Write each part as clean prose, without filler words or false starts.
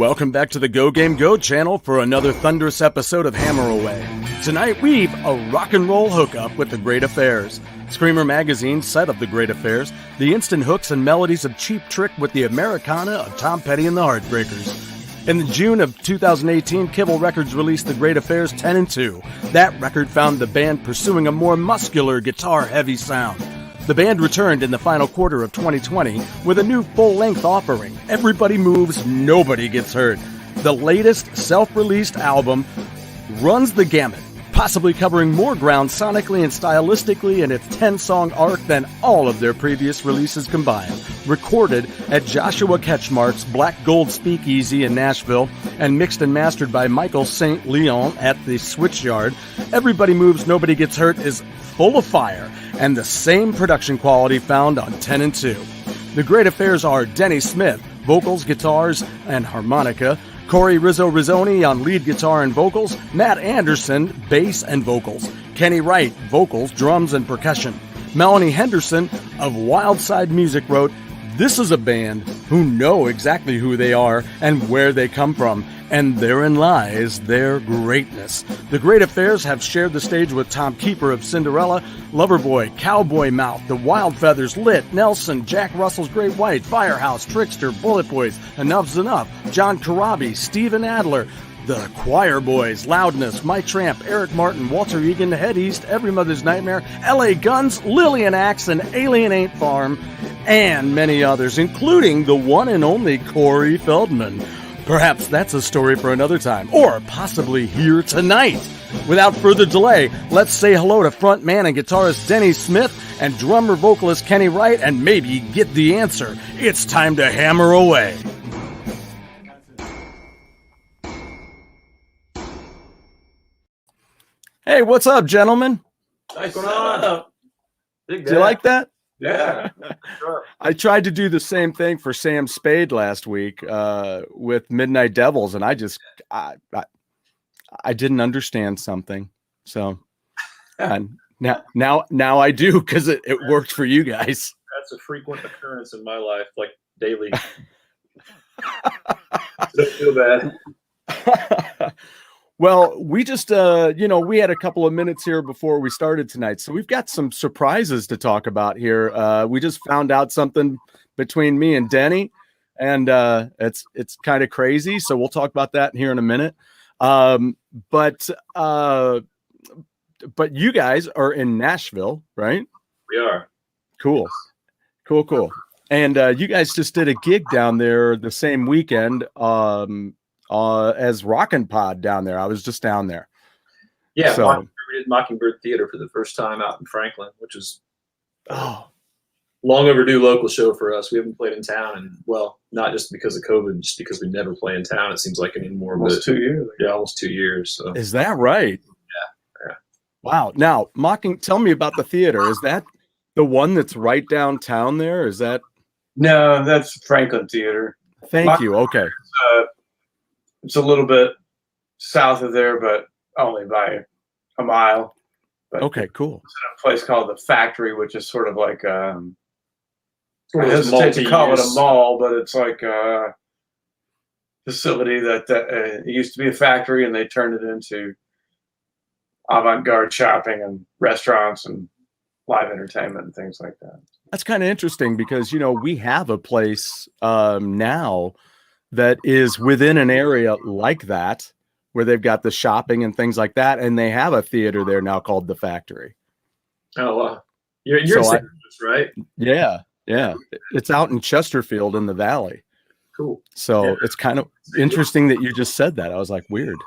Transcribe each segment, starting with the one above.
Welcome back to the Go Game Go channel for another thunderous episode of Hammer Away. Tonight we've a rock and roll hookup with the Great Affairs. Screamer Magazine set of the Great Affairs, the instant hooks and melodies of Cheap Trick with the Americana of Tom Petty and the Heartbreakers. In June of 2018, Kibble Records released The Great Affairs 10-2. That record found the band pursuing a more muscular, guitar-heavy sound. The band returned in the final quarter of 2020 with a new full-length offering, Everybody Moves, Nobody Gets Hurt. The latest self-released album runs the gamut, possibly covering more ground sonically and stylistically in its 10-song arc than all of their previous releases combined. Recorded at Joshua Ketchmark's Black Gold Speakeasy in Nashville and mixed and mastered by Michael St. Leon at the Switchyard, Everybody Moves, Nobody Gets Hurt is full of fire and the same production quality found on 10-2. The Great Affairs are Denny Smith, vocals, guitars, and harmonica, Corey Rizzoni on lead guitar and vocals, Matt Anderson, bass and vocals, Kenny Wright, vocals, drums, and percussion. Melanie Henderson of Wildside Music wrote, "This is a band who know exactly who they are and where they come from, and therein lies their greatness." The Great Affairs have shared the stage with Tom Keeper of Cinderella, Loverboy, Cowboy Mouth, The Wild Feathers, Lit, Nelson, Jack Russell's Great White, Firehouse, Trickster, Bullet Boys, Enough's Enough, John Corabi, Steven Adler, The Choir Boys, Loudness, Mike Tramp, Eric Martin, Walter Egan, Head East, Every Mother's Nightmare, LA Guns, Lillian Axe, and Alien Ain't Farm, and many others, including the one and only Corey Feldman. Perhaps that's a story for another time, or possibly here tonight. Without further delay, let's say hello to frontman and guitarist Denny Smith and drummer-vocalist Kenny Wright, and maybe get the answer. It's time to hammer away. Hey, what's up, gentlemen? What's going on? Do you like that? Yeah. Sure. I tried to do the same thing for Sam Spade last week with Midnight Devils, and I didn't understand something. So and now I do, because it worked for you guys. That's a frequent occurrence in my life, like daily. Don't feel bad. Well, we just, we had a couple of minutes here before we started tonight, so we've got some surprises to talk about here. We just found out something between me and Denny, and it's kind of crazy, so we'll talk about that here in a minute. But you guys are in Nashville, right? We are. Cool. And you guys just did a gig down there the same weekend, as Rockin' Pod down there. I was just down there. Yeah, so we did Mockingbird Theater for the first time out in Franklin, which is long overdue local show for us. We haven't played in town, and well, not just because of COVID, just because we never play in town. It seems like anymore. Almost 2 years. Yeah, almost 2 years. So. Is that right? Yeah. Wow. Now, tell me about the theater. Is that the one that's right downtown there? Is that? No, that's Franklin Theater. Thank you. Okay. It's a little bit south of there, but only by a mile. But okay, cool. It's in a place called the Factory, which is sort of like I hesitate to call it a mall, but it's like a facility that it used to be a factory, and they turned it into avant-garde shopping and restaurants and live entertainment and things like that. That's kind of interesting because, we have a place now that is within an area like that, where they've got the shopping and things like that, and they have a theater there now called the Factory. Oh, wow. You're in St. Louis, right? Yeah. It's out in Chesterfield in the Valley. Cool. So It's kind of interesting that you just said that. I was like, weird.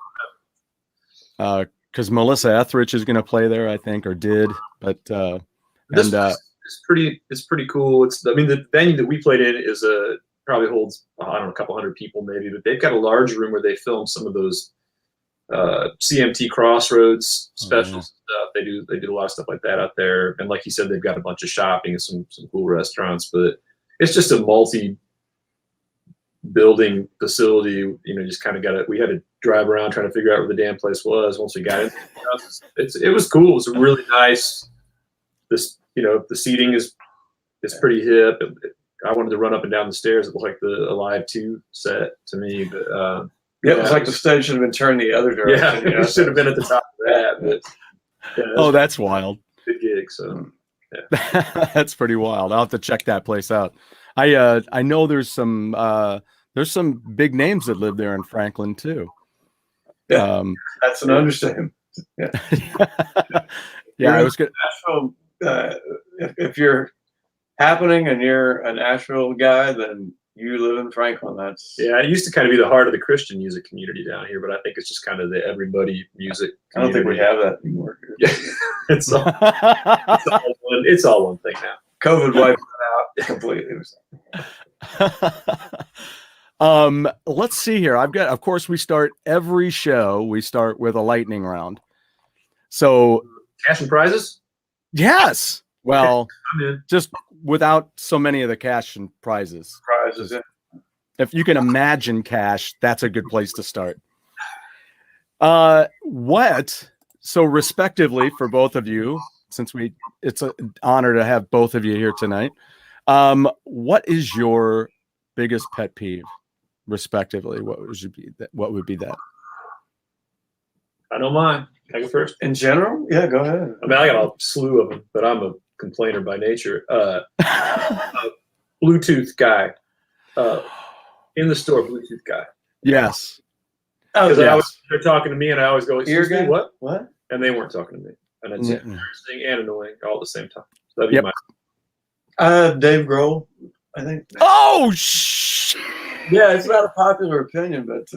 Because Melissa Etheridge is going to play there, I think, or did. But it's pretty cool. The venue that we played in is probably holds, I don't know, a couple hundred people maybe, but they've got a large room where they film some of those CMT Crossroads specials stuff. They do a lot of stuff like that out there. And like you said, they've got a bunch of shopping and some cool restaurants, but it's just a multi-building facility. Just kind of we had to drive around trying to figure out where the damn place was once we got it. It was cool. It was really nice. The seating is pretty hip. I wanted to run up and down the stairs. It looked like the Alive 2 set to me, but it was like the stage should have been turned the other direction. Yeah, it should have been at the top of that. But, that's wild. Good gig. So that's pretty wild. I'll have to check that place out. I know there's some big names that live there in Franklin too. Yeah, that's an understatement. Yeah, yeah. I was good. If you're happening and you're a Nashville guy, then you live in Franklin. It used to kind of be the heart of the Christian music community down here, but I think it's just kind of the everybody music community. I don't think we have that anymore. Yeah, it's all one thing now. COVID wiped it out completely. Let's see here. Of course, we start every show. We start with a lightning round. So cash and prizes. Yes. Well, just without so many of the cash and prizes. Yeah. If you can imagine cash, that's a good place to start. So respectively for both of you, since it's an honor to have both of you here tonight. What is your biggest pet peeve, respectively? What would be that? I don't mind. Can I go first? In general? Yeah, go ahead. I mean, I got a slew of them, but I'm a complainer by nature. Bluetooth guy. In the store, Bluetooth guy. Yes. Because they're talking to me, and I always go, "Excuse me, what? What?" And they weren't talking to me, and it's embarrassing and annoying all at the same time. So that'd be Dave Grohl, I think. Oh, yeah, it's not a popular opinion, but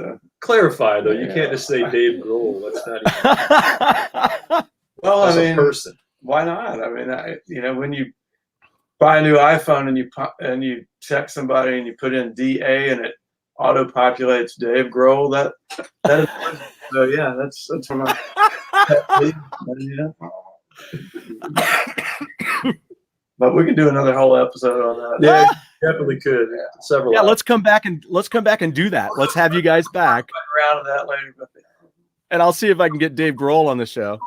clarify though. You can't just say Dave Grohl. That's not even. Well, I mean, a person. Why not? I mean, when you buy a new iPhone and you text somebody and you put in DA and it auto populates Dave Grohl, that is so yeah, that's from my But we could do another whole episode on that. Yeah, definitely could. Yeah. Several. Yeah, let's come back and do that. Let's have you guys back. Around to that later, and I'll see if I can get Dave Grohl on the show.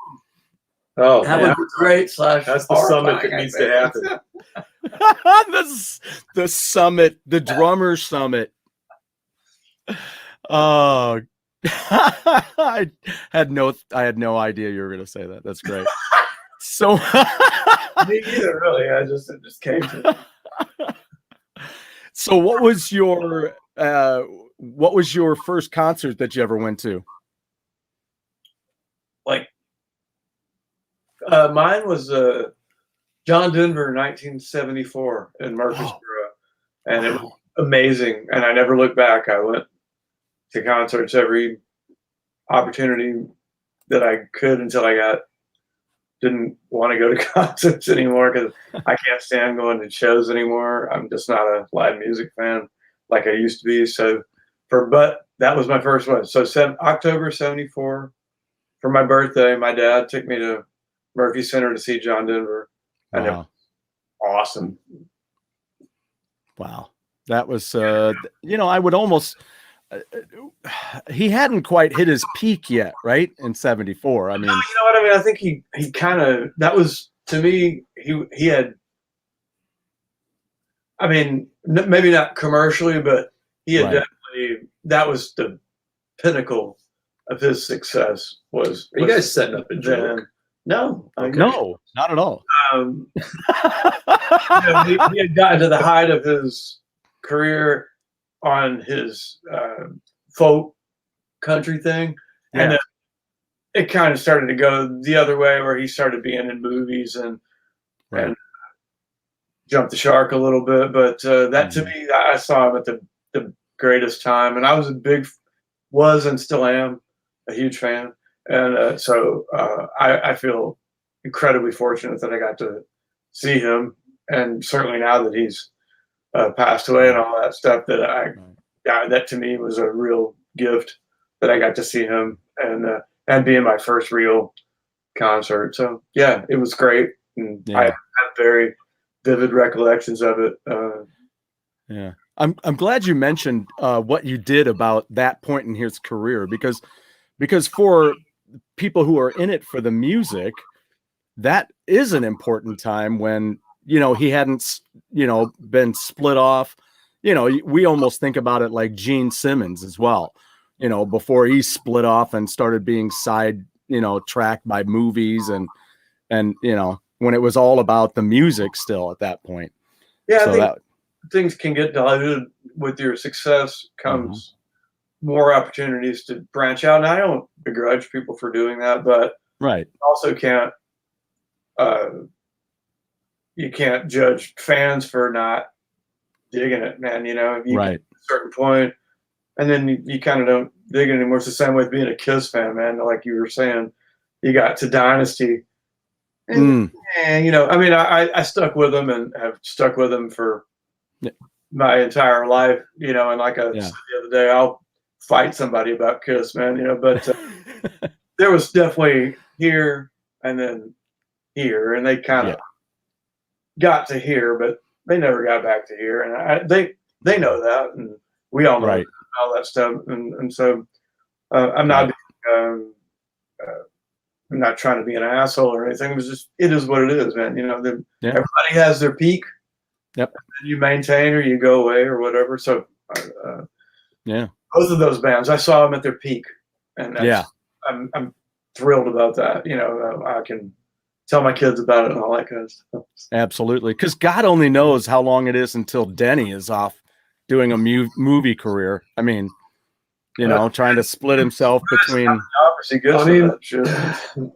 Oh, that would be great. That's the summit that needs to happen. the summit, the drummer summit. Oh, I had no idea you were going to say that. That's great. So, me either, really. It just came to me. So, what was your first concert that you ever went to? Mine was John Denver, 1974 in Murfreesboro, and it was amazing. And I never looked back. I went to concerts every opportunity that I could until I didn't want to go to concerts anymore because I can't stand going to shows anymore. I'm just not a live music fan like I used to be. But that was my first one. So October 74, for my birthday, my dad took me to Murphy Center to see John Denver, and it was awesome. Wow, that was I would almost. He hadn't quite hit his peak yet, right? In 74. I mean, you know what I mean? I think he kind of, that was, to me, he had, I mean, maybe not commercially, but he had definitely, that was the pinnacle of his success was. Are you guys setting up a joke? No. No, not at all. He had gotten to the height of his career on his folk country thing, and then it kind of started to go the other way where he started being in movies and jumped the shark a little bit. But that to me, I saw him at the greatest time, and I was and still am a huge fan, and so I feel incredibly fortunate that I got to see him, and certainly now that he's passed away and all that stuff, that to me was a real gift that I got to see him and be in my first real concert. So yeah, it was great, and I have very vivid recollections of it. Yeah, I'm glad you mentioned what you did about that point in his career, because for people who are in it for the music, that is an important time when he hadn't, been split off. We almost think about it like Gene Simmons as well, before he split off and started being side, tracked by movies and, when it was all about the music still at that point. Yeah, so I think things can get diluted with your success comes more opportunities to branch out. And I don't begrudge people for doing that, but right. Also can't, you can't judge fans for not digging it, man. If you right. get to a certain point and then you kind of don't dig it anymore. It's the same with being a Kiss fan, man. Like you were saying, you got to Dynasty. And, I stuck with them and have stuck with them for my entire life, and like I said the other day, I'll fight somebody about Kiss, man, but there was definitely here and then here, and they kind of got to here, but they never got back to here. And they know that, and we all know all that stuff. And so I'm not I'm not trying to be an asshole or anything. It is what it is, man. Everybody has their peak. Yep. And you maintain or you go away or whatever. So, both of those bands, I saw them at their peak, and I'm thrilled about that. I can tell my kids about it and all that kind of stuff. Absolutely, because God only knows how long it is until Denny is off doing a movie career. I mean, trying to split himself between.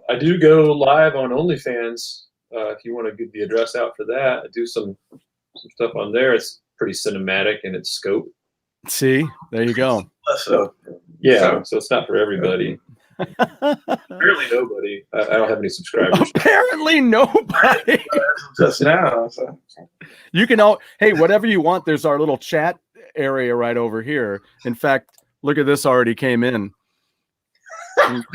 I do go live on OnlyFans. If you want to give the address out for that, I do some stuff on there. It's pretty cinematic in its scope. See, there you go. So it's not for everybody. Apparently nobody. I don't have any subscribers. Apparently nobody. Just now. So. You can hey, whatever you want. There's our little chat area right over here. In fact, look at this, already came in. And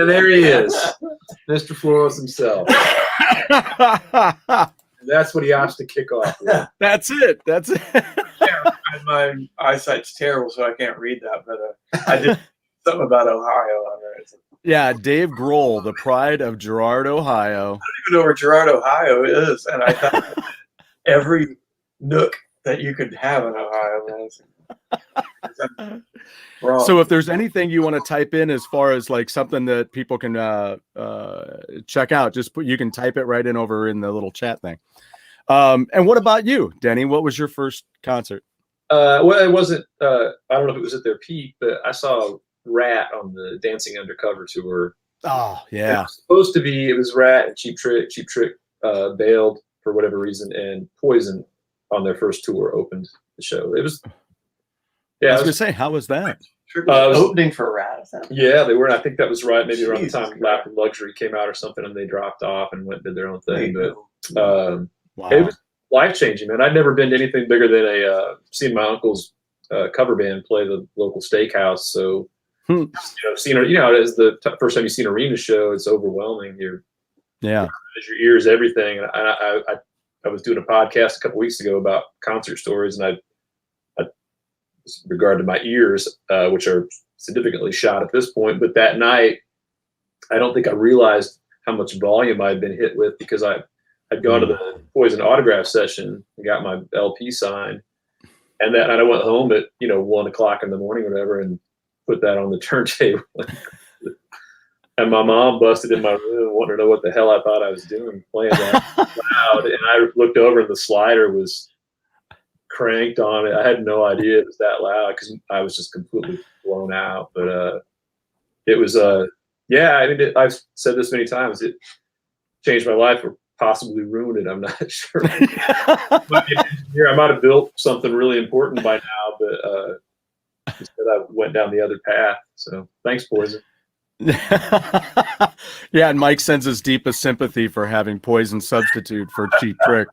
there he is, Mr. Flores himself. That's what he opts to kick off with. That's it. My eyesight's terrible, so I can't read that. But I did something about Ohio on there. Yeah, Dave Grohl, the pride of Girard, Ohio. I don't even know where Girard, Ohio is, and I thought every nook that you could have in Ohio, man. So if there's anything you want to type in as far as like something that people can check out, you can type it right in over in the little chat thing. And what about you, Denny? What was your first concert? Well, it wasn't, I don't know if it was at their peak, but I saw Rat on the Dancing Undercover tour. Oh, yeah. It was supposed to be, it was Rat and Cheap Trick. Cheap Trick bailed for whatever reason, and Poison on their first tour opened the show. It was, I was going to say, how was that? Was opening for Rat. Yeah, they were. And I think that was right. Maybe around the time Lap and Luxury came out or something, and they dropped off and went and did their own thing. But it was life-changing, man. I'd never been to anything bigger than seeing my uncle's cover band play the local steakhouse. So, seeing it as the first time you see an arena show, it's overwhelming. Your ears, everything. And I was doing a podcast a couple weeks ago about concert stories, and I regard to my ears, which are significantly shot at this point. But that night, I don't think I realized how much volume I'd been hit with, because I'd gone to the Poison autograph session and got my LP signed. And that night I went home at, 1 o'clock in the morning, whatever, and put that on the turntable. And my mom busted in my room, wanted to know what the hell I thought I was doing, playing that loud. And I looked over and the slider was cranked on it. I had no idea it was that loud, because I was just completely blown out. But it was I've said this many times, it changed my life or possibly ruined it. I'm not sure. But I might have built something really important by now, but instead I went down the other path. So thanks, Poison. Yeah, and Mike sends his deepest sympathy for having Poison substitute for Cheap Trick.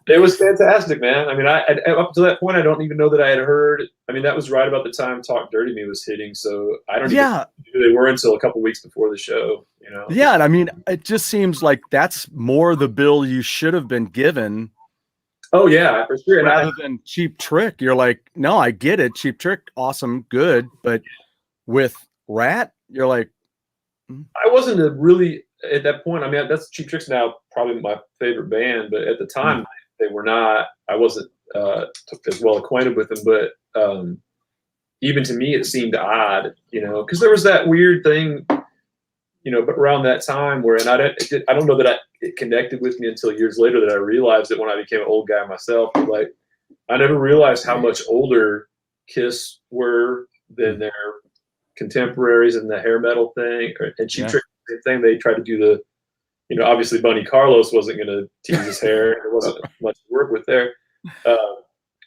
It was fantastic, man. I mean, up to that point, I don't even know that I had heard. I mean, that was right about the time Talk Dirty Me was hitting, so I don't even know who they were until a couple weeks before the show. Yeah, and I mean, it just seems like that's more the bill you should have been given. Oh yeah, for sure. Rather than Cheap Trick, you're like, no, I get it, Cheap Trick, awesome, good, but with Rat, you're like, I wasn't really at that point. I mean, that's Cheap Trick's now probably my favorite band, but at the time they were not. I wasn't as well acquainted with them, but even to me, it seemed odd, because there was that weird thing, but around that time where, and I don't know that it connected with me until years later that I realized that when I became an old guy myself, like I never realized how much older Kiss were than their contemporaries in the hair metal thing. And Cheap Trick, same thing. They tried to do the, obviously Bunny Carlos wasn't going to tease his hair. There wasn't much to work with there.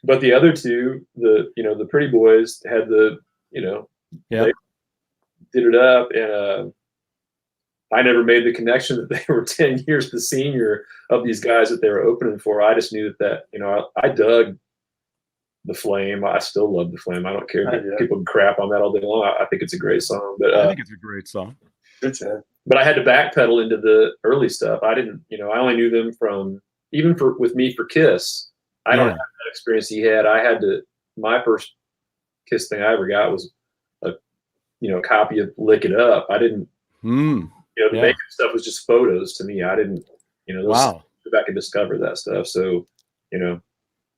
But the other two, the Pretty Boys had they did it up, and I never made the connection that they were 10 years the senior of these guys that they were opening for. I just knew that I dug The Flame. I still love The Flame. I don't care if people crap on that all day long. I think it's a great song. But I think it's a great song. But I had to backpedal into the early stuff. I didn't, I only knew them from, even with me for Kiss. I don't have that experience he had. My first Kiss thing I ever got was a copy of Lick It Up. I didn't, the makeup stuff was just photos to me. I didn't, go back and discover that stuff. So, I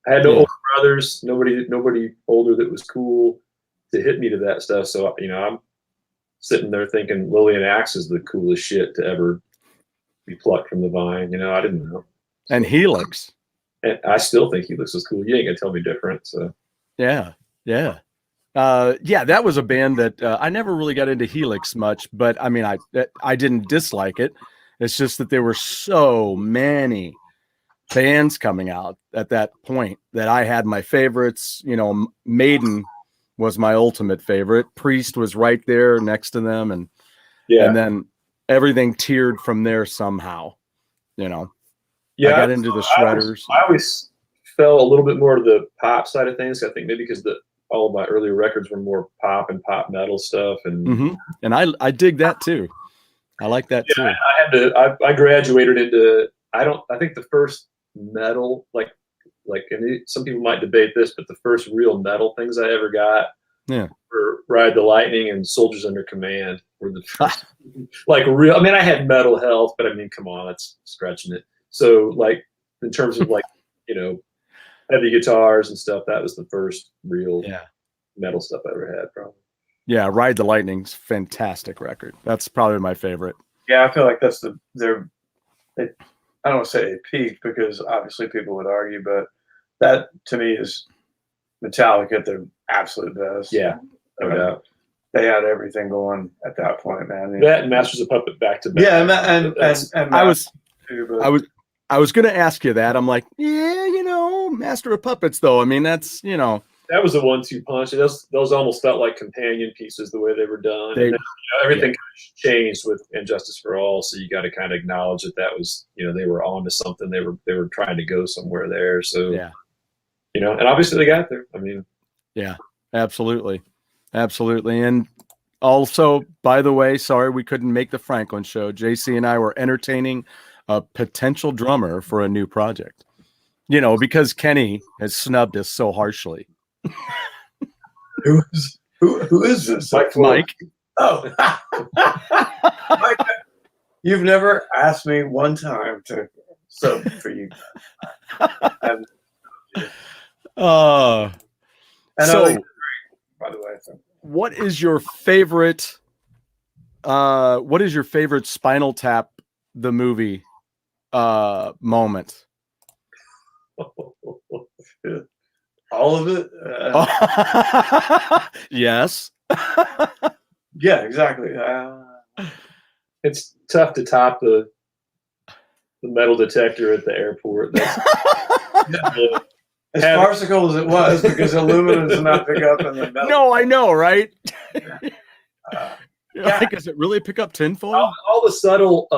had no older brothers, nobody older that was cool to hit me to that stuff. So, I'm sitting there thinking Lillian Axe is the coolest shit to ever be plucked from the vine. I didn't know. And Helix. And I still think Helix was cool. You ain't gonna tell me different. So yeah. That was a band that I never really got into Helix much, but I mean, I didn't dislike it. It's just that there were so many bands coming out at that point that I had my favorites. Maiden was my ultimate favorite. Priest was right there next to them, and then everything tiered from there somehow. I got into the Shredders. I always fell a little bit more to the pop side of things. I think maybe because all of my earlier records were more pop and pop metal stuff, and I dig that too. I like that too. I graduated into I think the first metal and some people might debate this, but the first real metal things I ever got were Ride the Lightning and Soldiers Under Command were the first real. I mean, I had Metal Health, but I mean, come on, that's stretching it. So in terms of heavy guitars and stuff, that was the first real metal stuff I ever had, probably. Yeah, Ride the Lightning's fantastic record. That's probably my favorite. Yeah, I feel like that's I don't want to say it peaked because obviously people would argue, but that to me is Metallica at their absolute best. Yeah, no doubt. They had everything going at that point, man. That and Masters of Puppet back to back. Yeah, and I was going to ask you that. I'm like, Master of Puppets, though. I mean, that's, That was a 1-2 punch. Those almost felt like companion pieces the way they were done. And then, everything kind of changed with Injustice for All, so you got to kind of acknowledge that was, they were on to something. They were trying to go somewhere there. So, and obviously they got there. I mean, yeah, absolutely. And also, by the way, sorry we couldn't make the Franklin show. JC and I were entertaining a potential drummer for a new project, because Kenny has snubbed us so harshly. Who is this? Mike. Oh, Mike, you've never asked me one time to sub for you. And so, by the way, what is your favorite? What is your favorite Spinal Tap the movie moment? All of it? Yes. Yeah, exactly. It's tough to top the metal detector at the airport. As farcical as it was, because aluminum does not pick up in the metal. No, I know, right? Does it really pick up tinfoil? All the subtle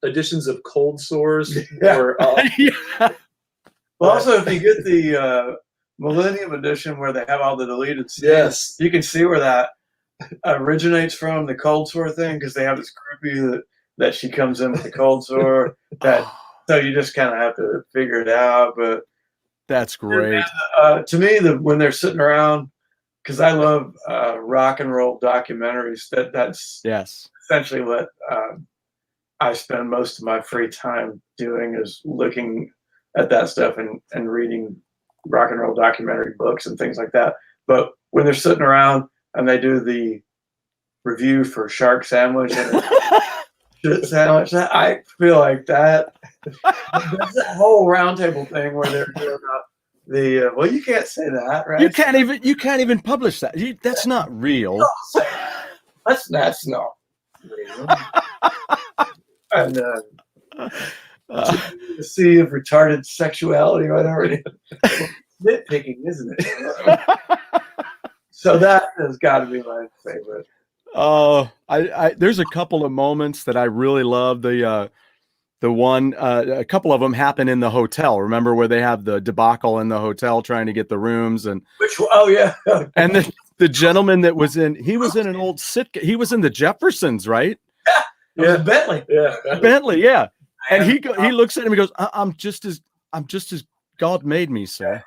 additions of cold sores. Well, also, if you get the Millennium Edition where they have all the deleted scenes, you can see where that originates from, the cold sore thing, because they have this groupie that she comes in with the cold sore. So you just kind of have to figure it out. But that's great. To me, when they're sitting around, because I love rock and roll documentaries. That's essentially what I spend most of my free time doing is looking at that stuff and reading rock and roll documentary books and things like that. But when they're sitting around and they do the review for Shark Sandwich and Shit Sandwich, I feel like that. There's that whole roundtable thing where they're doing the well, you can't say that, right? You can't even publish that. That's not real. That's not real. And the sea of retarded sexuality, or whatever it is. Nitpicking, isn't it? So that has got to be my favorite. Oh, there's a couple of moments that I really love. The one, a couple of them happen in the hotel. Remember where they have the debacle in the hotel trying to get the rooms and Oh yeah. And the gentleman that was in an old sitcom. He was in the Jeffersons, right? Yeah, Bentley. Yeah, Bentley. Yeah. And he looks at him and goes, I'm just as God made me, sir.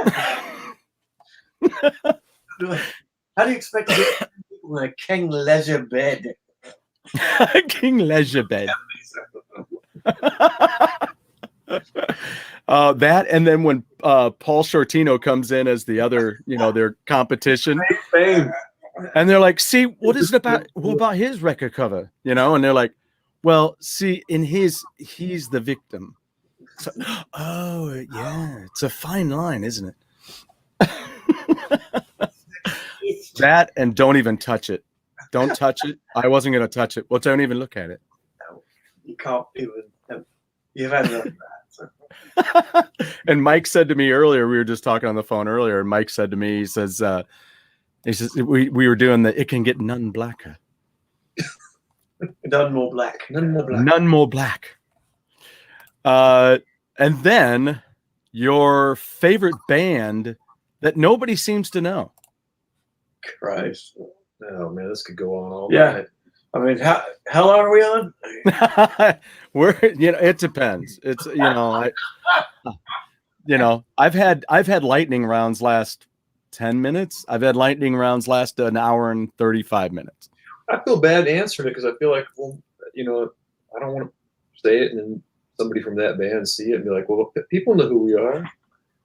How do you expect to get people in a king leisure bed? King leisure bed. That, and then when Paul Shortino comes in as the other, their competition, and they're like, "See, what is it about? What about his record cover?" And they're like, "Well, see, he's the victim." So, oh yeah, it's a fine line, isn't it? That and don't even touch it. Don't touch it. I wasn't going to touch it. Well, don't even look at it. No, you can't even. You've had enough of that. So. And Mike said to me earlier, we were just talking on the phone earlier, and Mike said to me, he says, we were doing It Can Get None Blacker. None more black. None more black. None more black. And then your favorite band that nobody seems to know. Christ. Oh man, this could go on all yeah. night. I mean, how long are we on? It depends. It's I've had lightning rounds last 10 minutes. I've had lightning rounds last an hour and 35 minutes. I feel bad answering it because I feel like, well, I don't want to say it and then somebody from that band see it and be like, well, people know who we are.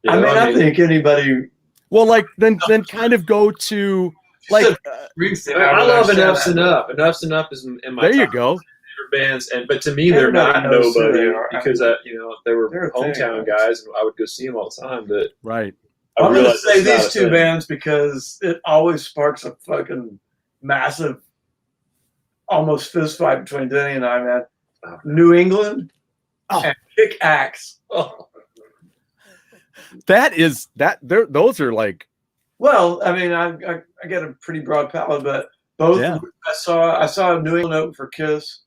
I think anybody. Well, like then kind of go to like. I love Enough's Enough. Enough's Enough is in my. There you go. Favorite bands, but to me they're not nobody because they were hometown guys and I would go see them all the time. But right, I'm going to say these two bands because it always sparks a fucking massive, almost fist fight between Denny and I, man. New England and Kick Axe. Oh. Those are like. Well, I mean, I get a pretty broad palette, but both. Yeah. I saw New England open for Kiss,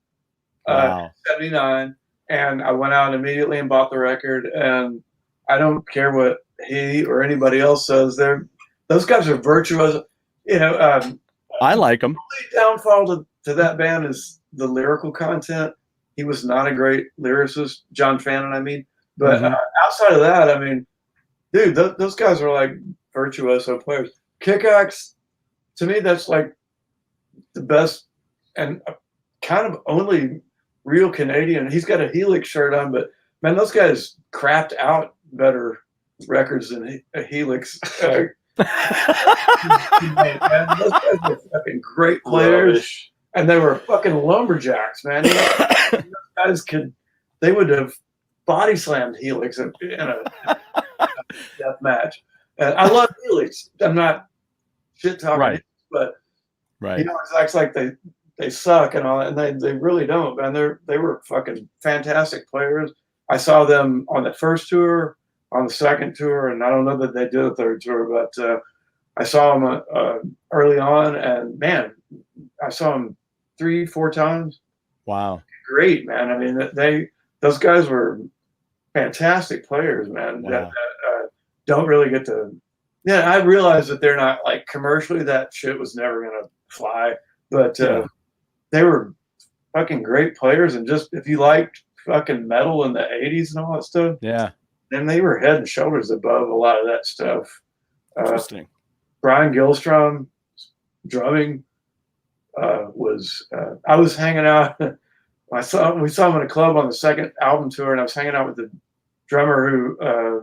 wow. 79, and I went out immediately and bought the record. And I don't care what he or anybody else says. Those guys are virtuous. I like them. The only downfall to that band is the lyrical content. He was not a great lyricist, John Fannin, I mean. But outside of that, I mean, dude, those guys are like virtuoso players. Kick-Axe, to me, that's like the best and kind of only real Canadian. He's got a Helix shirt on, but man, those guys crapped out better records than a Helix. Man, those guys were fucking great players, and they were fucking lumberjacks, man. Those guys they would have body slammed Helix in a death match. And I love Helix. I'm not shit talking, right. But right. It acts like they suck and all that, and they really don't, man. They were fucking fantastic players. I saw them on the first tour, on the second tour, and I don't know that they did a third tour, but I saw them early on, and man, I saw them 3-4 times. Wow, great, man. I mean, those guys were fantastic players, man. Wow. That don't really get to. Yeah, I realize that they're not like commercially. That shit was never gonna fly, but they were fucking great players. And just if you liked fucking metal in the '80s and all that stuff, then they were head and shoulders above a lot of that stuff. Interesting. Brian Gilstrom drumming. I was hanging out. We saw him in a club on the second album tour, and I was hanging out with the drummer who, a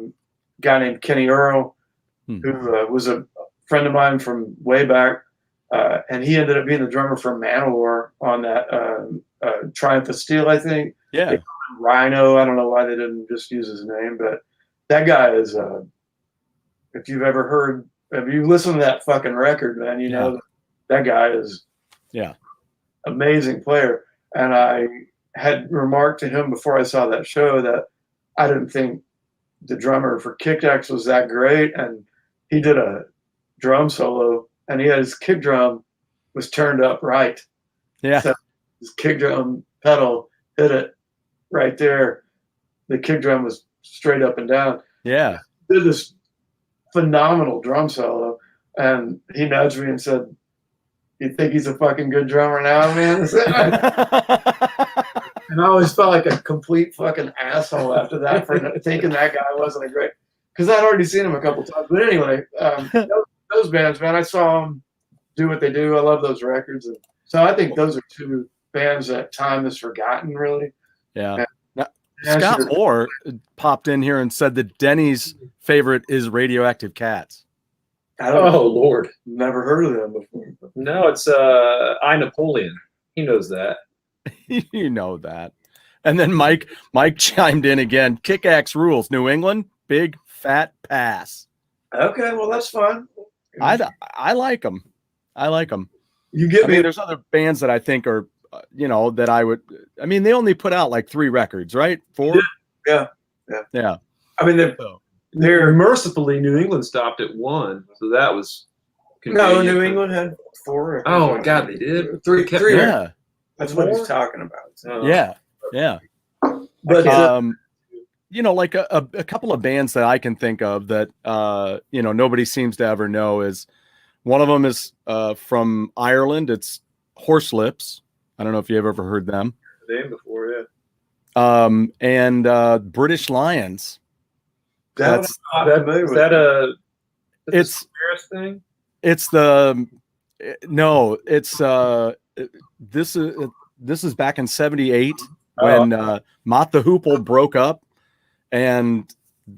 guy named Kenny Earl, who was a friend of mine from way back, and he ended up being the drummer for Manowar on that Triumph of Steel, I think. Yeah. They called him Rhino. I don't know why they didn't just use his name, but that guy is. If you've listened to that fucking record, man, you know that guy is. Yeah. Amazing player. And I had remarked to him before I saw that show that I didn't think the drummer for Kick Axe was that great. And he did a drum solo, and he had his kick drum was turned up right. Yeah. So his kick drum pedal hit it right there. The kick drum was straight up and down. Yeah. Did this phenomenal drum solo. And he nudged me and said, "You think he's a fucking good drummer now, man?" And I always felt like a complete fucking asshole after that for thinking that guy wasn't a great, because I'd already seen him a couple times. But anyway, those bands, man, I saw them do what they do. I love those records. And so I think those are two bands that time is forgotten, really. Yeah. Now, Scott Moore popped in here and said that Denny's favorite is Radioactive Cats. Oh, Lord. Never heard of them before. No, it's I Napoleon. He knows that. You know that. And then Mike chimed in again. Kick Axe rules. New England, big fat pass. Okay, well, that's fun. I like them. I like them. You get me. There's other bands that I think are, that I would. I mean, they only put out like 3 records, right? 4. Yeah. I mean, they're mercifully New England stopped at 1, so that was. No, New England had 4 records. Oh my God, they did 3. Yeah, that's what he's talking about. So. Yeah. But like a couple of bands that I can think of that nobody seems to ever know is one of them is from Ireland. It's Horselips. I don't know if you've ever heard them. The name before, yeah. And British Lions. It's thing. It's the no. It's this is back in '78 when Mott the Hoople broke up, and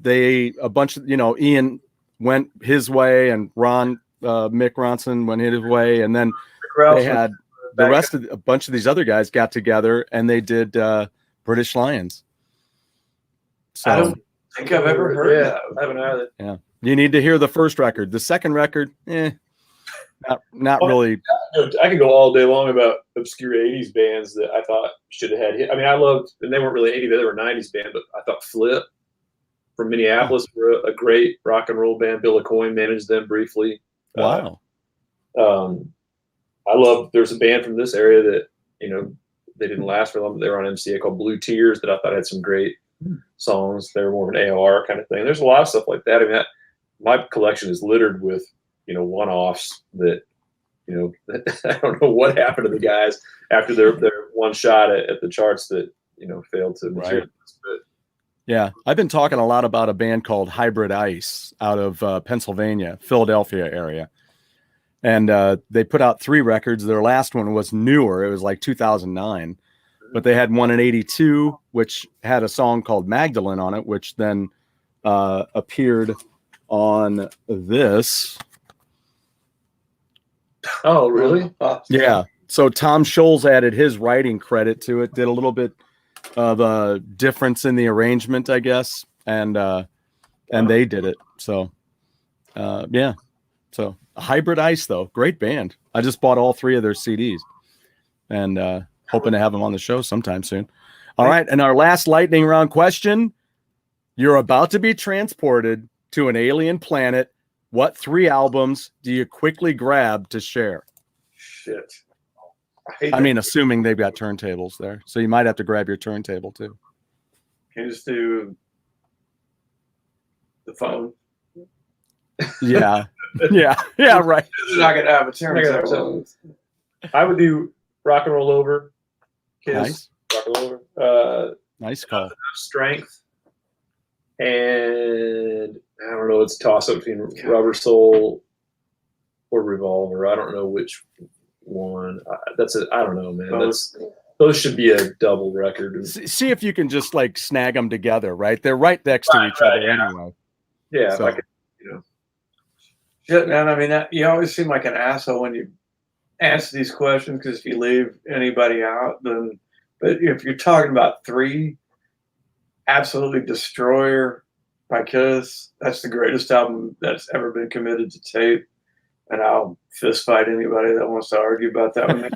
a bunch of Ian went his way, and Mick Ronson went his way, and then they had the rest of a bunch of these other guys got together and they did British Lions. So I don't think I've ever heard that. I haven't either. Yeah, you need to hear the first record. The second record, not really. I could go all day long about obscure '80s bands that I thought should have had hit. I mean, I loved, and they weren't really '80s; they were '90s band. But I thought Flip from Minneapolis were a great rock and roll band. Bill Aucoin managed them briefly. Wow. I love. There's a band from this area that they didn't last for long. But they were on MCA called Blue Tears that I thought had some great songs. They were more of an AOR kind of thing. There's a lot of stuff like that. I mean, my collection is littered with one-offs that I don't know what happened to the guys after their one shot at the charts that failed to materialize. But yeah, I've been talking a lot about a band called Hybrid Ice out of Pennsylvania, Philadelphia area. And they put out 3 records. Their last one was newer. It was like 2009. But they had one in '82, which had a song called Magdalene on it, which then appeared on this. Oh, really? Yeah. So Tom Scholes added his writing credit to it, did a little bit of a difference in the arrangement, I guess. And they did it. So, yeah. So Hybrid Ice, though, great band. I just bought all 3 of their CDs and hoping to have them on the show sometime soon. All right. And our last lightning round question. You're about to be transported to an alien planet. What 3 albums do you quickly grab to share? Shit. I mean, assuming they've got turntables there. So you might have to grab your turntable too. Can you just do the phone? Yeah. Yeah, right. You're not gonna have a turntable. I would do Rock and Roll Over. Kiss. Nice. Rock and Roll Over. Nice call. Strength. And I don't know, it's a toss up between Rubber Soul or Revolver. I don't know which one. I don't know, man. Those should be a double record. See if you can just like snag them together, right? They're right next to each other anyway. Yeah, so. if I could, you know. Shit, man. I mean, you always seem like an asshole when you answer these questions, because if you leave anybody out, then. But if you're talking about 3, absolutely Destroyer by Kiss, that's the greatest album that's ever been committed to tape, and I'll fist fight anybody that wants to argue about that one.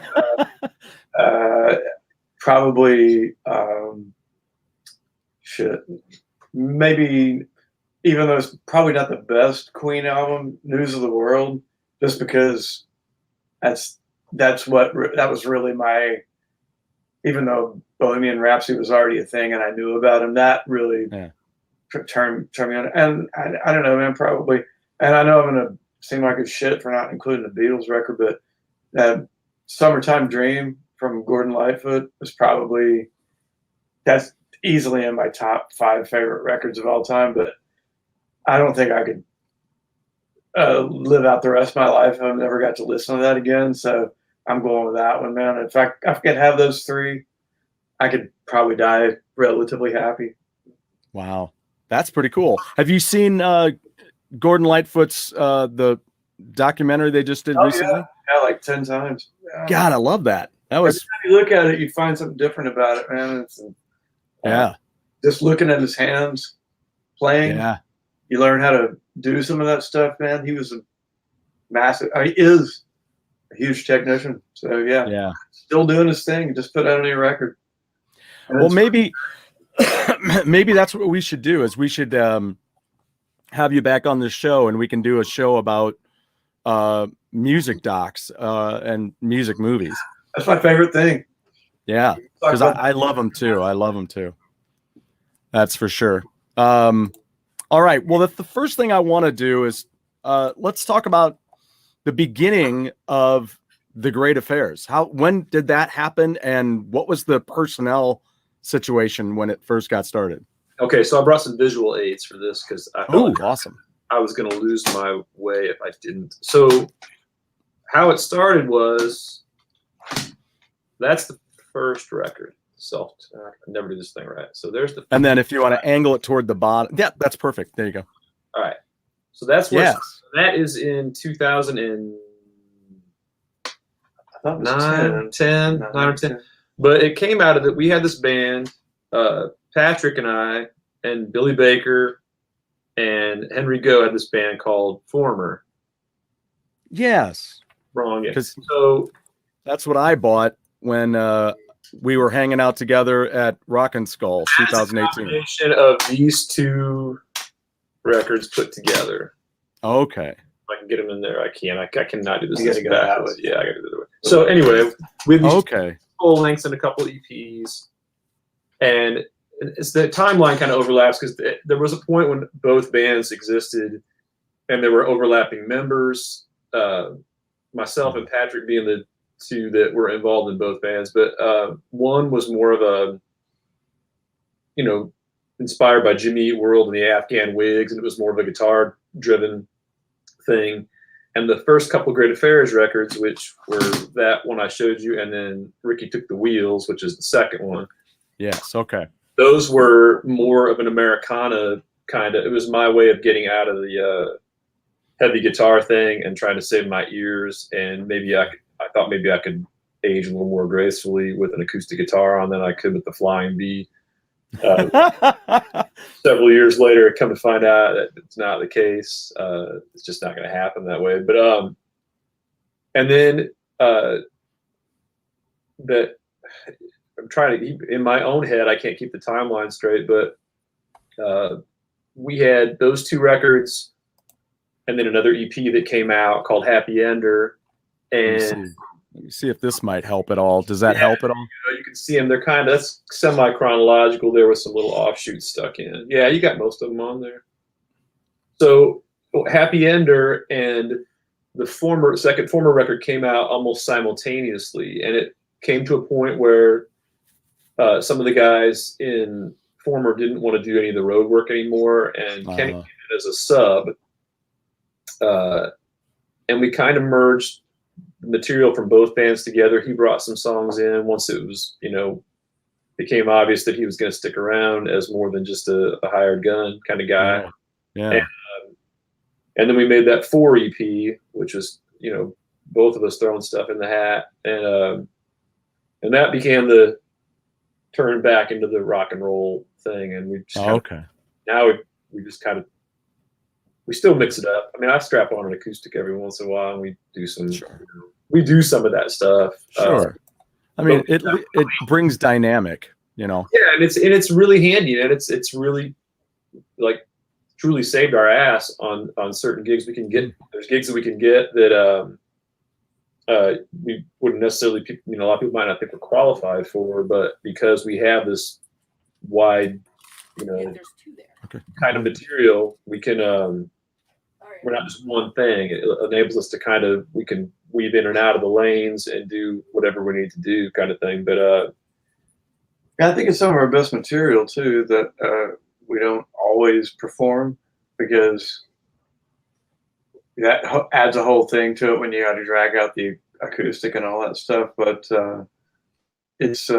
Probably maybe, even though it's probably not the best Queen album, News of the World, just because that was really my, even though Bohemian Rhapsody was already a thing and I knew about him, that really turned me on. And I don't know, man, probably, and I know I'm going to seem like a shit for not including the Beatles record, but Summertime Dream from Gordon Lightfoot was probably, that's easily in my top 5 favorite records of all time, but I don't think I could live out the rest of my life if I've never got to listen to that again. So I'm going with that one, man. If I could have those 3, I could probably die relatively happy. Wow. That's pretty cool. Have you seen Gordon Lightfoot's the documentary they just did recently? Yeah, like 10 times. God, I love that. That was. Every time you look at it, you find something different about it, man. Just looking at his hands playing. Yeah. You learn how to do some of that stuff, man. He was a massive. He is a huge technician. So yeah, still doing his thing. Just put out a new record. Well, maybe that's what we should do. Is we should have you back on the show, and we can do a show about music docs and music movies. That's my favorite thing. Yeah, because I love them too. I love them too. That's for sure. All right. Well, the first thing I want to do is let's talk about the beginning of the Great Affairs. When did that happen, and what was the personnel situation when it first got started? Okay, so I brought some visual aids for this because I felt like awesome. I was going to lose my way if I didn't. So how it started was, that's the first record. I never do this thing right. So there's the. And then if you want to angle it toward the bottom, yeah, that's perfect. There you go. All right. So that's where that is in 2009, 10. But it came out of it. We had this band, Patrick and I, and Billy Baker, and Henry Go had this band called Former. Yes. Wrong. So that's what I bought when we were hanging out together at Rockin' Skull 2018. A combination of these 2 records put together. Okay. If I can get them in there, I can. I cannot do this. You gotta go that way. Yeah, I gotta do it that way. So anyway, we have these full lengths and a couple EPs, and it's the timeline kind of overlaps because there was a point when both bands existed, and there were overlapping members. Myself and Patrick being the 2 that were involved in both bands, but one was more of a, inspired by Jimmy Eat World and the Afghan Wigs, and it was more of a guitar-driven thing. And the first couple Great Affairs records, which were that one I showed you, and then Ricky Took the Wheels, which is the second one. Yes, okay. Those were more of an Americana kind of. It was my way of getting out of the heavy guitar thing and trying to save my ears, and maybe I thought maybe I could age a little more gracefully with an acoustic guitar on than I could with the Flying V. Several years later, I come to find out that it's not the case. It's just not going to happen that way. But and then that I'm trying to keep in my own head. I can't keep the timeline straight, but we had those 2 records, and then another EP that came out called Happy Ender. And let me see if this might help at all. Does that help at all? You can see them. They're kind of, that's semi-chronological. There was some little offshoots stuck in. Yeah, you got most of them on there. So Happy Ender and the second Former record came out almost simultaneously. And it came to a point where some of the guys in Former didn't want to do any of the road work anymore. And Kenny came in as a sub. And we kind of merged material from both bands together. He brought some songs in once it was, became obvious that he was going to stick around as more than just a hired gun kind of guy. Yeah. And then we made that 4 EP, which was, both of us throwing stuff in the hat. And that became the turn back into the rock and roll thing. And we just now we just kind of, we still mix it up. I mean, I strap on an acoustic every once in a while, and we do some, we do some of that stuff. Sure. I mean, it brings dynamic, Yeah, and it's really handy, and it's really like truly saved our ass on certain gigs we can get. There's gigs that we can get that we wouldn't necessarily, a lot of people might not think we're qualified for, but because we have this wide, kind of material, we can, we're not just one thing. It enables us to we can weave in and out of the lanes and do whatever we need to do kind of thing. But I think it's some of our best material too that we don't always perform, because that adds a whole thing to it when you got to drag out the acoustic and all that stuff. But it's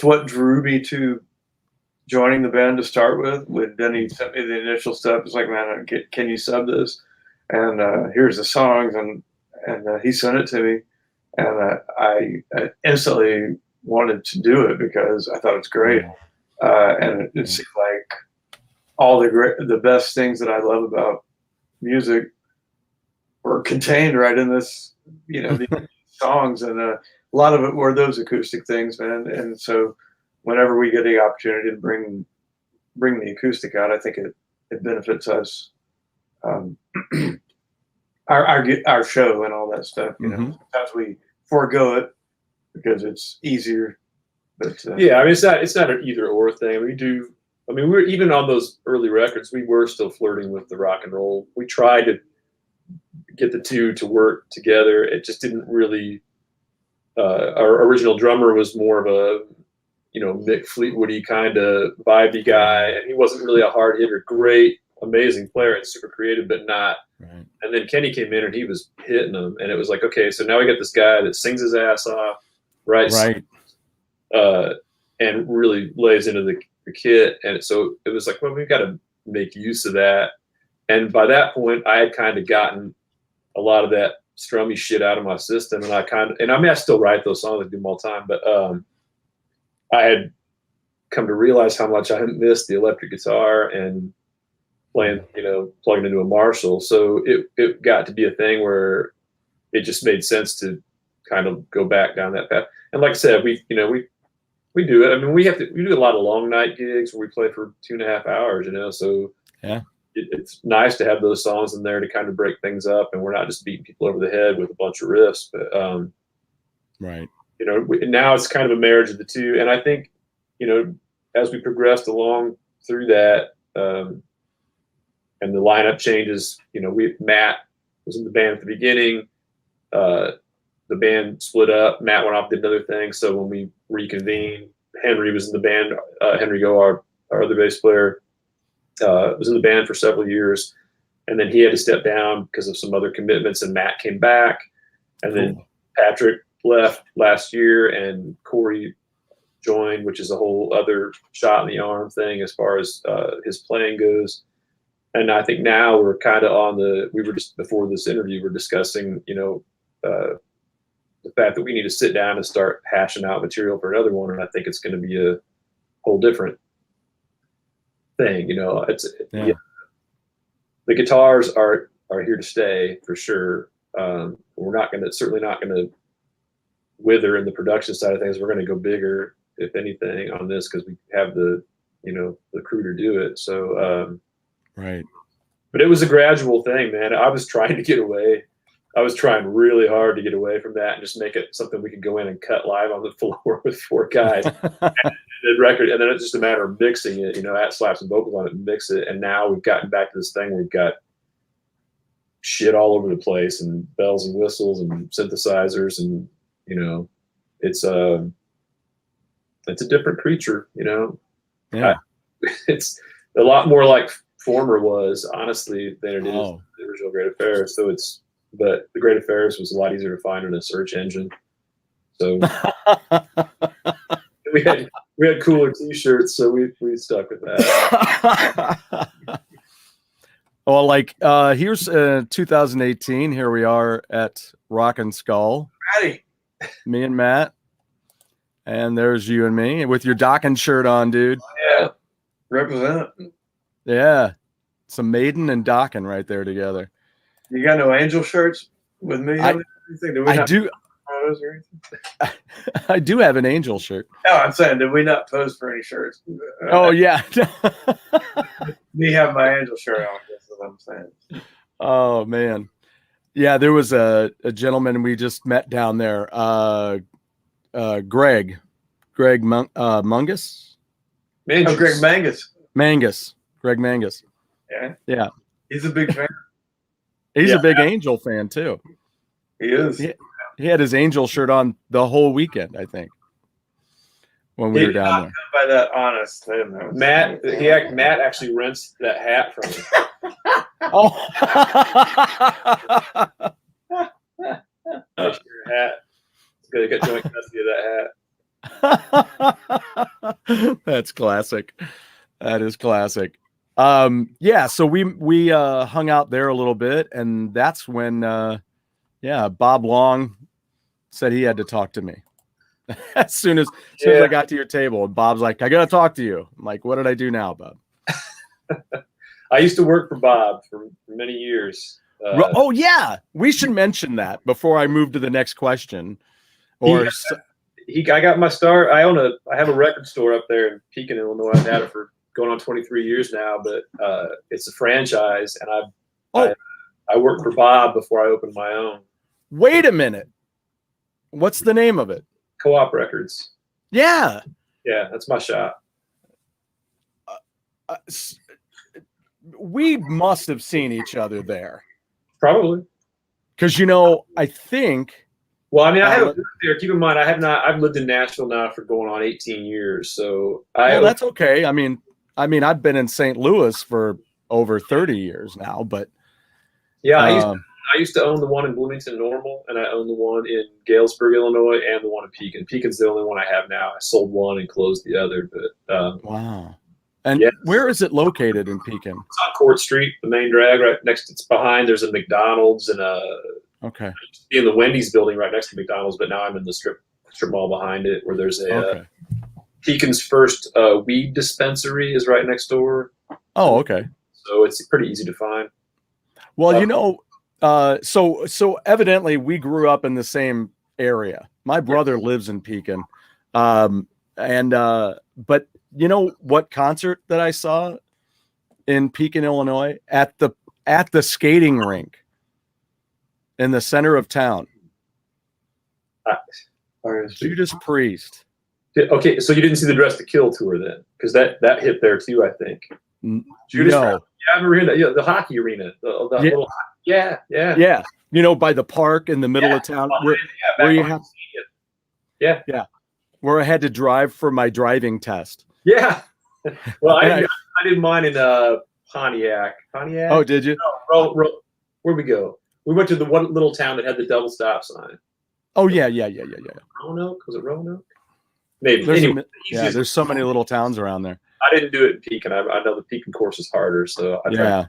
what drew me to joining the band to start with. When Denny sent me the initial stuff, it's like, man, can you sub this? And here's the songs, and he sent it to me, and I instantly wanted to do it because I thought it's great, and it seemed like all the best things that I love about music were contained right in this, these songs, and a lot of it were those acoustic things, man. And so whenever we get the opportunity to bring the acoustic out, I think it benefits us, our show and all that stuff. Sometimes we forego it because it's easier. But yeah, I mean, it's not an either or thing. We're even on those early records, we were still flirting with the rock and roll. We tried to get the two to work together. It just didn't really. Our original drummer was more of a, Mick Fleetwoody kind of vibey guy, and he wasn't really a hard hitter. Great, amazing player and super creative, but not. Right. And then Kenny came in and he was hitting them, and it was like, okay, so now we got this guy that sings his ass off, right, and really lays into the kit, and so it was like, well, we've got to make use of that. And by that point, I had kind of gotten a lot of that strummy shit out of my system, and I still write those songs, I do them all the time, but I had come to realize how much I missed the electric guitar and playing, plugging into a Marshall. So it got to be a thing where it just made sense to kind of go back down that path. And like I said, we do it. I mean, we do a lot of long night gigs where we play for 2.5 hours, so yeah, it's nice to have those songs in there to kind of break things up, and we're not just beating people over the head with a bunch of riffs, but right. Now it's kind of a marriage of the two. And I think, as we progressed along through that, and the lineup changes, Matt was in the band at the beginning. The band split up. Matt went off, did another thing. So when we reconvened, Henry was in the band. Henry Go, our other bass player, was in the band for several years. And then he had to step down because of some other commitments, and Matt came back. And then Patrick left last year, and Corey joined, which is a whole other shot in the arm thing as far as his playing goes. And I think now we're kind of we were just before this interview, we're discussing, the fact that we need to sit down and start hashing out material for another one. And I think it's going to be a whole different thing. The guitars are here to stay for sure. We're certainly not going to wither in the production side of things. We're going to go bigger, if anything, on this, because we have the crew to do it. So, right. But it was a gradual thing, man. I was trying to get away. I was trying really hard to get away from that and just make it something we could go in and cut live on the floor with 4 guys. and then it's just a matter of mixing it, slap some vocals on it and mix it. And now we've gotten back to this thing where we've got shit all over the place, and bells and whistles and synthesizers, and it's a different creature, Yeah. It's a lot more like former was, honestly, than it is the original Great Affair. So it's but the Great Affairs was a lot easier to find in a search engine. So we had cooler T-shirts, so we stuck with that. Well, like here's 2018. Here we are at Rock and Skull. Ready. Me and Matt, and there's you and me with your docking shirt on, dude. Yeah, represent. Yeah, some Maiden and docking right there together. You got no Angel shirts with me? I do. I do have an Angel shirt. No, I'm saying, did we not pose for any shirts? Oh yeah. Me have my Angel shirt on. That's what I'm saying. Oh man, yeah. There was a gentleman we just met down there. Greg Mungus. Greg Mangus. Greg Mangus. Yeah. He's a big fan. He's a big Angel fan too. He is. He had his Angel shirt on the whole weekend, I think, when we were down there. By that honest, Matt actually rents that hat from me. Oh, Nice hat. It's gonna get joint custody of that hat. That's classic. That is classic. Yeah, so we hung out there a little bit, and that's when Bob Long said he had to talk to me. as soon as I got to your table, and Bob's like, I gotta talk to you. I'm like, what did I do now, Bob? I used to work for Bob for many years. Oh yeah, we should mention that before I move to the next question. Or I got my start. I have a record store up there in Pekin, Illinois. I've had it for going on 23 years now, but it's a franchise, and I worked for Bob before I opened my own. Wait a minute, what's the name of it? Co-op Records. Yeah, that's my shop. We must have seen each other there. Probably. Because, I think. Well, I mean, I haven't lived there. Keep in mind, I've lived in Nashville now for going on 18 years. So that's okay. I mean, I've been in St. Louis for over 30 years now, but. Yeah, I used to own the one in Bloomington Normal, and I own the one in Galesburg, Illinois, and the one in Pekin. Pekin's the only one I have now. I sold one and closed the other. But wow. And where is it located in Pekin? It's on Court Street, the main drag, right next. It's behind. There's a McDonald's and a. Okay. I used to be in the Wendy's building right next to McDonald's, but now I'm in the strip mall behind it, where there's a Pekin's first weed dispensary is right next door. Oh, okay. So it's pretty easy to find. Well, so evidently we grew up in the same area. My brother lives in Pekin, but. You know what concert that I saw in Pekin, Illinois, at the skating rink in the center of town? Judas Priest. Okay, so you didn't see the Dress to Kill tour then, because that hit there too, I think. Judas no. Priest. Yeah, I remember that. Yeah, the hockey arena. Little, yeah. By the park in the middle of town where you have. Yeah. Where I had to drive for my driving test. Yeah. Well, I did mine in Pontiac. Pontiac? Oh, did you? No, where'd we go? We went to the one little town that had the double stop sign. Oh, yeah. Roanoke? Was it Roanoke? Maybe. There's so many little towns around there. I didn't do it in Pekin. I know the Pekin course is harder, so I tried.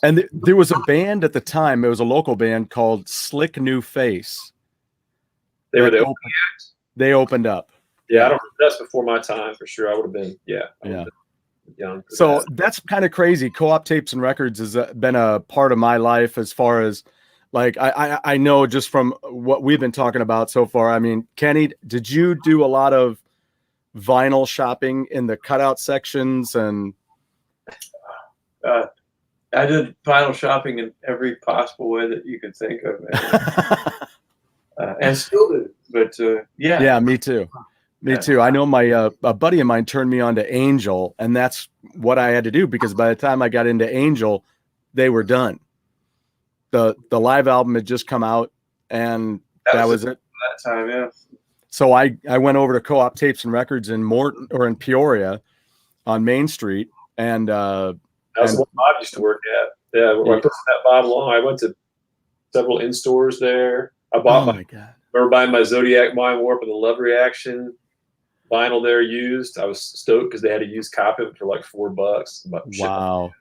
And there was a band at the time. It was a local band called Slick New Face. They were the opening acts? They opened up. Yeah, I don't. That's before my time for sure. I would have been. Young. So that's kind of crazy. Co-op Tapes and Records has been a part of my life as far as, like, I know just from what we've been talking about so far. I mean, Kenny, did you do a lot of vinyl shopping in the cutout sections? And I did vinyl shopping in every possible way that you could think of, and still do. But yeah, me too. Me too. I know a buddy of mine turned me on to Angel, and that's what I had to do, because by the time I got into Angel, they were done. The live album had just come out, and that was it. That time, yeah. So I went over to Co-op Tapes and Records in in Peoria on Main Street, and that was what Bob used to work at. Yeah, when I put that Bob along, I went to several in stores there. I Oh my God. remember buying my Zodiac Mind Warp and the Love Reaction vinyl there used. I was stoked because they had a used copy of it for like $4. Wow.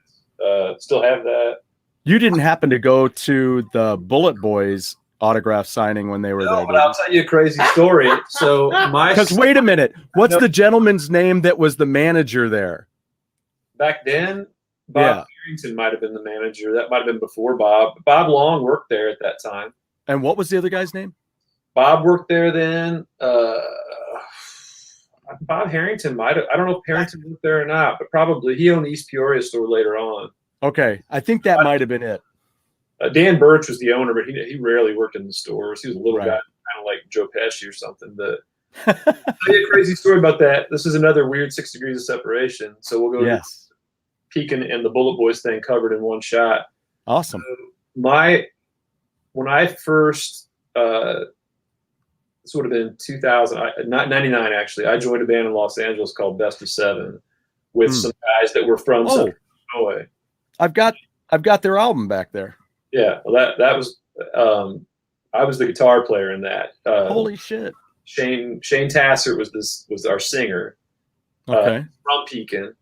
Still have that. You didn't happen to go to the Bullet Boys autograph signing when they were there, But I'll tell you a crazy story. So because wait a minute, what's the gentleman's name that was the manager there? Back then, Bob Harrington might have been the manager. That might have been before Bob. Bob Long worked there at that time. And what was the other guy's name? Bob worked there then. Bob Harrington might have. I don't know if Harrington worked there or not, but probably he owned the East Peoria store later on. Okay, I think that might have been it. Dan Birch was the owner, but he rarely worked in the stores. He was a little guy, kind of like Joe Pesci or something. But I'll tell you a crazy story about that. This is another weird 6 degrees of separation. So we'll go to Pekin and the Bullet Boys thing covered in one shot. Awesome. When I first, this would have been 99 actually, I joined a band in Los Angeles called Best of Seven with some guys that were from Central Illinois. I've got their album back there. Yeah, well, that was I was the guitar player in that. Holy shit! Shane Tassert was our singer. Okay. From Pekin.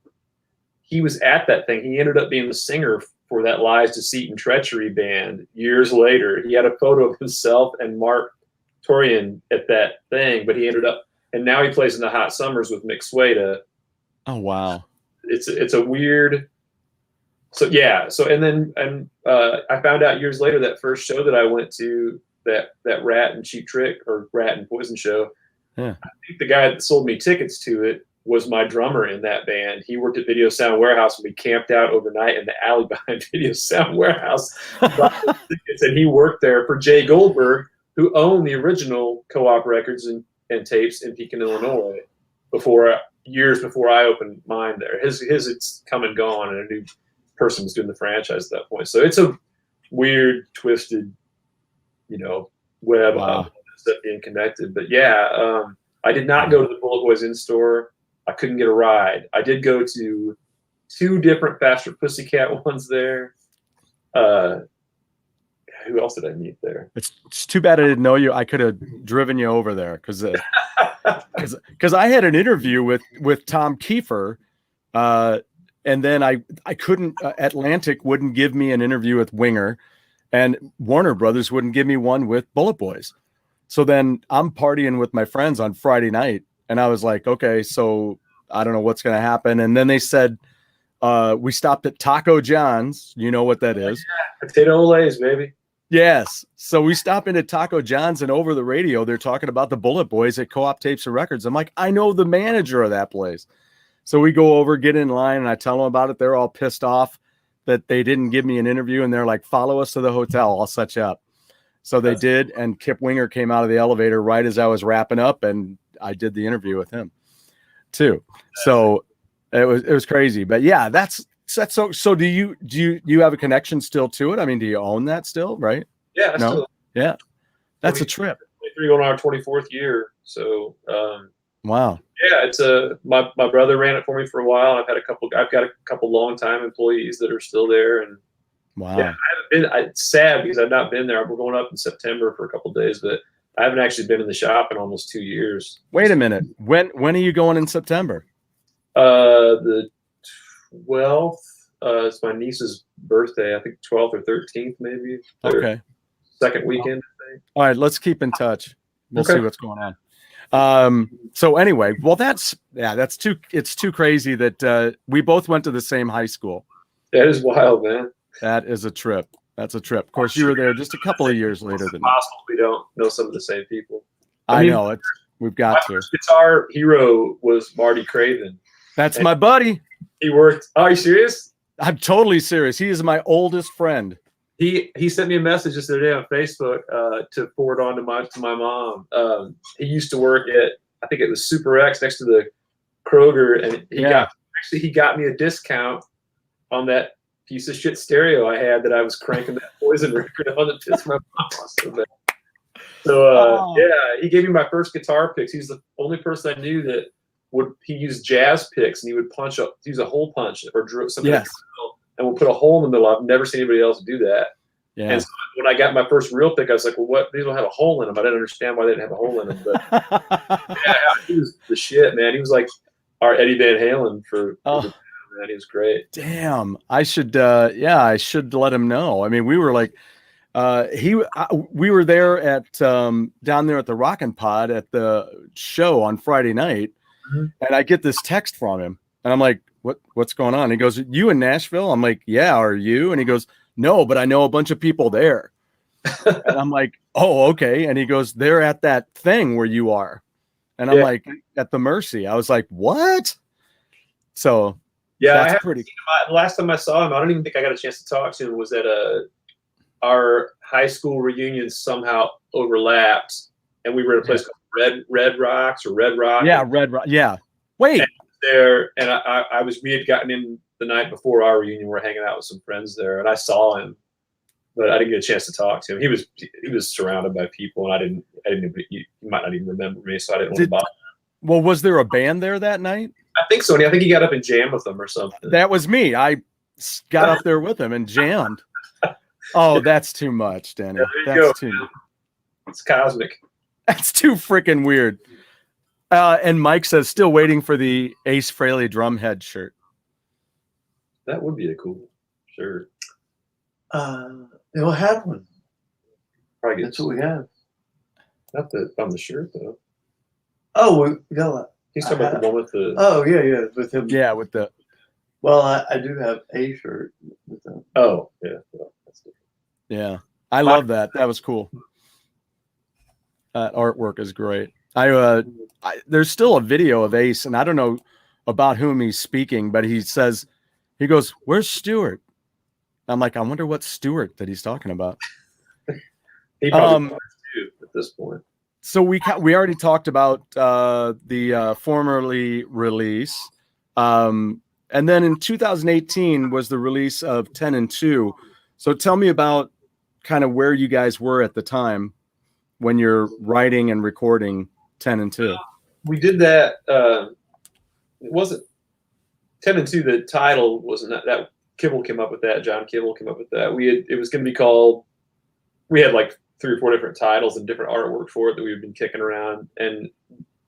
He was at that thing. He ended up being the singer for that Lies, Deceit, and Treachery band years later. He had a photo of himself and Mark Torian at that thing, but he ended up, and now he plays in the Hot Summers with Mick Sueda. Oh wow! It's a weird. So yeah, I found out years later that first show that I went to, that Rat and Cheap Trick or Rat and Poison show. Yeah. I think the guy that sold me tickets to it was my drummer in that band. He worked at Video Sound Warehouse, and we camped out overnight in the alley behind Video Sound Warehouse. And he worked there for Jay Goldberg, who owned the original Co-op records and tapes in Pekin, Illinois, years before I opened mine there. His it's come and gone, and a new person was doing the franchise at that point. So it's a weird, twisted, web of stuff being connected. But yeah, I did not go to the Bullet Boys in-store. I couldn't get a ride. I did go to 2 different Faster Pussycat ones there. Who else did I meet there? It's too bad I didn't know you. I could have driven you over there because I had an interview with Tom Kiefer, and then I couldn't. Atlantic wouldn't give me an interview with Winger, and Warner Brothers wouldn't give me one with Bullet Boys. So then I'm partying with my friends on Friday night, and I was like, okay, so I don't know what's going to happen. And then they said, we stopped at Taco John's. You know what that is? Yeah, potato olays, baby. Yes. So we stop into Taco John's, and over the radio, they're talking about the Bullet Boys at Co-op Tapes and Records. I'm like, I know the manager of that place. So we go over, get in line, and I tell them about it. They're all pissed off that they didn't give me an interview, and they're like, follow us to the hotel. I'll set you up. So they did, and Kip Winger came out of the elevator right as I was wrapping up, and I did the interview with him too. So it was crazy. But yeah, that's so do you have a connection still to it? I mean, do you own that still, right? Yeah, no? Yeah. That's a trip. 23 going on our 24th year. So wow. Yeah, it's my brother ran it for me for a while. I've got a couple longtime employees that are still there, and wow. Yeah, I haven't been. It's sad because I've not been there. We're going up in September for a couple of days, but I haven't actually been in the shop in almost 2 years. Wait a minute. When are you going in September? The 12th. It's my niece's birthday. I think 12th or 13th, maybe. Okay. Second weekend, I think. All right, let's keep in touch. We'll see what's going on. So anyway, well, it's too crazy that we both went to the same high school. That is wild, man. That is a trip. That's a trip. Of course, you were there just a couple of years later than me. Possible we don't know some of the same people. I know. We've got to. My first guitar hero was Marty Craven. That's my buddy. He worked. Oh, are you serious? I'm totally serious. He is my oldest friend. He sent me a message just the other day on Facebook to forward on to my mom. He used to work at, I think it was Super X next to the Kroger, and he got me a discount on that piece of shit stereo I had that I was cranking that Poison record on that pissed my mom off so bad. So yeah, he gave me my first guitar picks. He's the only person I knew that he used jazz picks, and he would use a hole punch or drill something, and we'll put a hole in the middle. I've never seen anybody else do that. Yeah. And so when I got my first real pick, I was like, well, what? These don't have a hole in them. I didn't understand why they didn't have a hole in them. But yeah, he was the shit, man. He was like our Eddie Van Halen for the band, man. He was great. Damn. I should I should let him know. I mean, we were like we were there at down there at the Rockin' Pod at the show on Friday night, and I get this text from him, and I'm like, what's going on? He goes, you in Nashville? I'm like, yeah, are you? And he goes, no, but I know a bunch of people there. And I'm like, oh, okay. And he goes, they're at that thing where you are. And I'm like, at the Mercy. I was like, what? So yeah, that's pretty. The last time I saw him, I don't even think I got a chance to talk to him. Was at our high school reunion somehow overlapped, and we were at a place called Red Rocks or Red Rock. Yeah, Red Rock. Yeah. Wait. And we had gotten in the night before our reunion. We were hanging out with some friends there, and I saw him, but I didn't get a chance to talk to him. He was surrounded by people, and he might not even remember me, so I didn't want to bother him. Well, was there a band there that night? I think so. I think he got up and jammed with them or something. That was me. I got up there with him and jammed. Oh, that's too much, Danny. That's too. It's cosmic. That's too freaking weird. And Mike says, still waiting for the Ace Frehley drumhead shirt. That would be a cool shirt. They'll have one. Probably That's what we have. Not on the shirt though. Oh, we got a. He's talking about the one with the. Oh yeah, with him. Yeah, with the. Well, I do have a shirt with them. Oh yeah, well, that's different. Yeah, I love that. That was cool. That artwork is great. There's still a video of Ace, and I don't know about whom he's speaking, but he goes, "Where's Stewart?" I'm like, I wonder what Stewart that he's talking about. He probably too at this point. So we already talked about the formerly release, and then in 2018 was the release of 10 and 2. So tell me about kind of where you guys were at the time when you're writing and recording 10 and 2. We did that. It wasn't 10 and 2. The title wasn't that. Kibble came up with that. John Kibble came up with that. It was going to be called. We had like 3 or 4 different titles and different artwork for it that we've been kicking around, and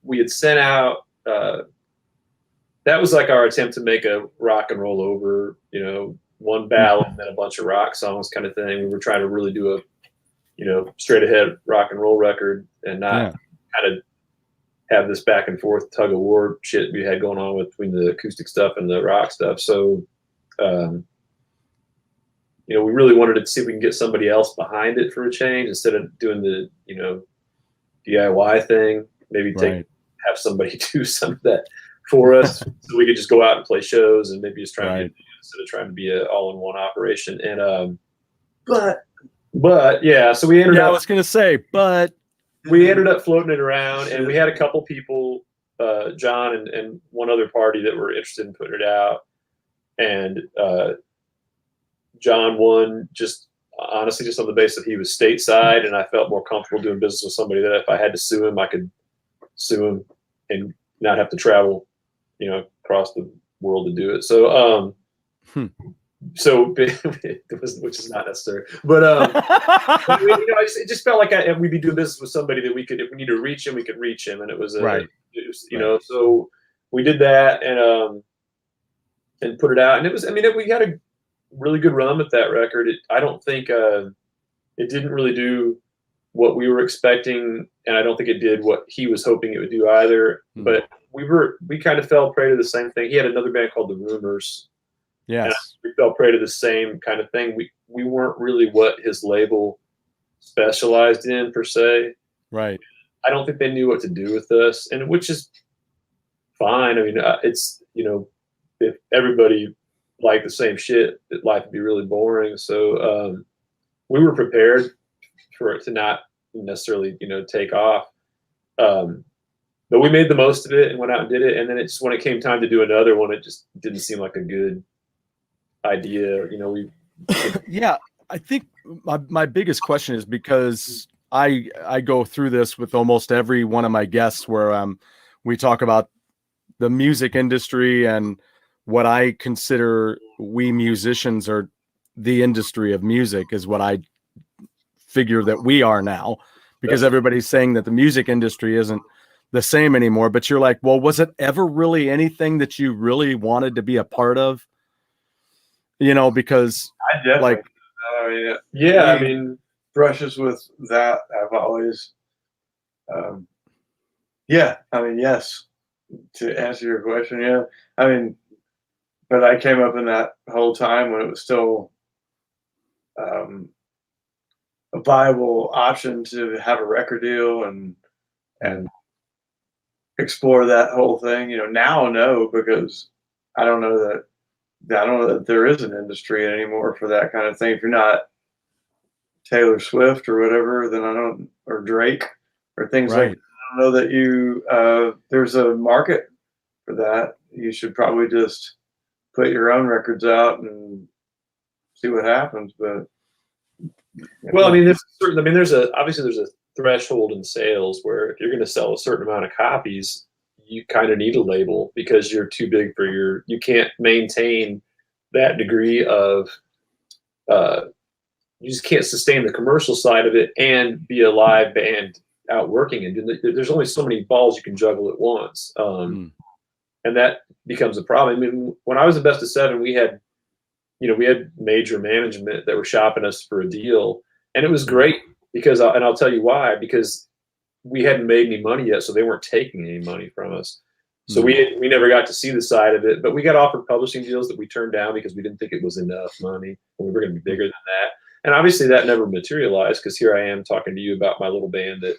we had sent out. That was like our attempt to make a rock and roll over, one ballad and then a bunch of rock songs kind of thing. We were trying to really do a, straight ahead rock and roll record and not kind of have this back and forth tug of war shit we had going on between the acoustic stuff and the rock stuff. So, we really wanted to see if we can get somebody else behind it for a change instead of doing the, DIY thing. Maybe have somebody do some of that for us, so we could just go out and play shows and maybe just try to instead of trying to be an all-in-one operation. And but yeah, so we ended up. I was gonna say, but we ended up floating it around, and we had a couple people, John and one other party that were interested in putting it out, and John won just honestly just on the basis that he was stateside, and I felt more comfortable doing business with somebody that if I had to sue him, I could sue him and not have to travel, across the world to do it. So, which is not necessary, but it just felt like we'd be doing business with somebody that we could, if we need to reach him, we could reach him, and it was so we did that and put it out, and it was, we had a really good run with that record. I don't think it didn't really do what we were expecting, and I don't think it did what he was hoping it would do either. But we kind of fell prey to the same thing. He had another band called The Rumors. Yes. And we fell prey to the same kind of thing. We weren't really what his label specialized in per se. Right. I don't think they knew what to do with us, and which is fine. It's, if everybody liked the same shit, life would be really boring. So we were prepared for it to not necessarily, take off. But we made the most of it and went out and did it. And then when it came time to do another one, it just didn't seem like a good idea. Yeah, I think my biggest question is because I go through this with almost every one of my guests where we talk about the music industry and what I consider we musicians are the industry of music is what I figure that we are now, because everybody's saying that the music industry isn't the same anymore. But you're like, well, was it ever really anything that you really wanted to be a part of? You know, because I definitely, I mean, brushes with that have always, yes, to answer your question. Yeah. I mean, but I came up in that whole time when it was still, a viable option to have a record deal and explore that whole thing. You know, now no, because I don't know that there is an industry anymore for that kind of thing. If you're not Taylor Swift or whatever, then or Drake or things like that. I don't know that there's a market for that. You should probably just put your own records out and see what happens. But well, I mean, obviously there's a threshold in sales where if you're going to sell a certain amount of copies, you kind of need a label because you're too big for you can't maintain that degree of, you just can't sustain the commercial side of it and be a live band out working. And there's only so many balls you can juggle at once. And that becomes a problem. I mean, when I was in Best of Seven, we had major management that were shopping us for a deal, and it was great because, and I'll tell you why, because we hadn't made any money yet, so they weren't taking any money from us. So we never got to see the side of it, but we got offered publishing deals that we turned down because we didn't think it was enough money, and we were going to be bigger than that. And obviously that never materialized because here I am talking to you about my little band that,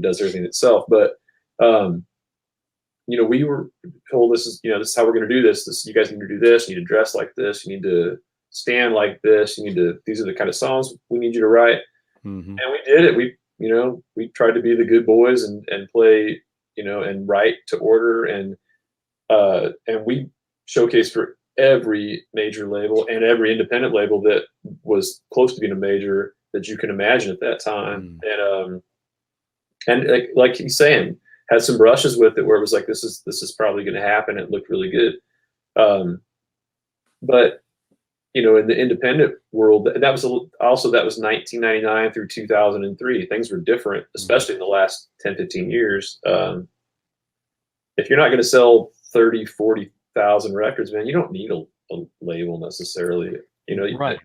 does everything itself. But, we were told this is how we're going to do this. You guys need to do this. You need to dress like this. You need to stand like this. These are the kind of songs we need you to write. And we did it. We tried to be the good boys and play, and write to order. And we showcased for every major label and every independent label that was close to being a major that you can imagine at that time. And like he's saying, had some brushes with it where it was like, this is probably going to happen. It looked really good. But, in the independent world, that was 1999 through 2003. Things were different, especially in the last 10, 15 years. If you're not going to sell 30, 40,000 records, man, you don't need a label necessarily. Right.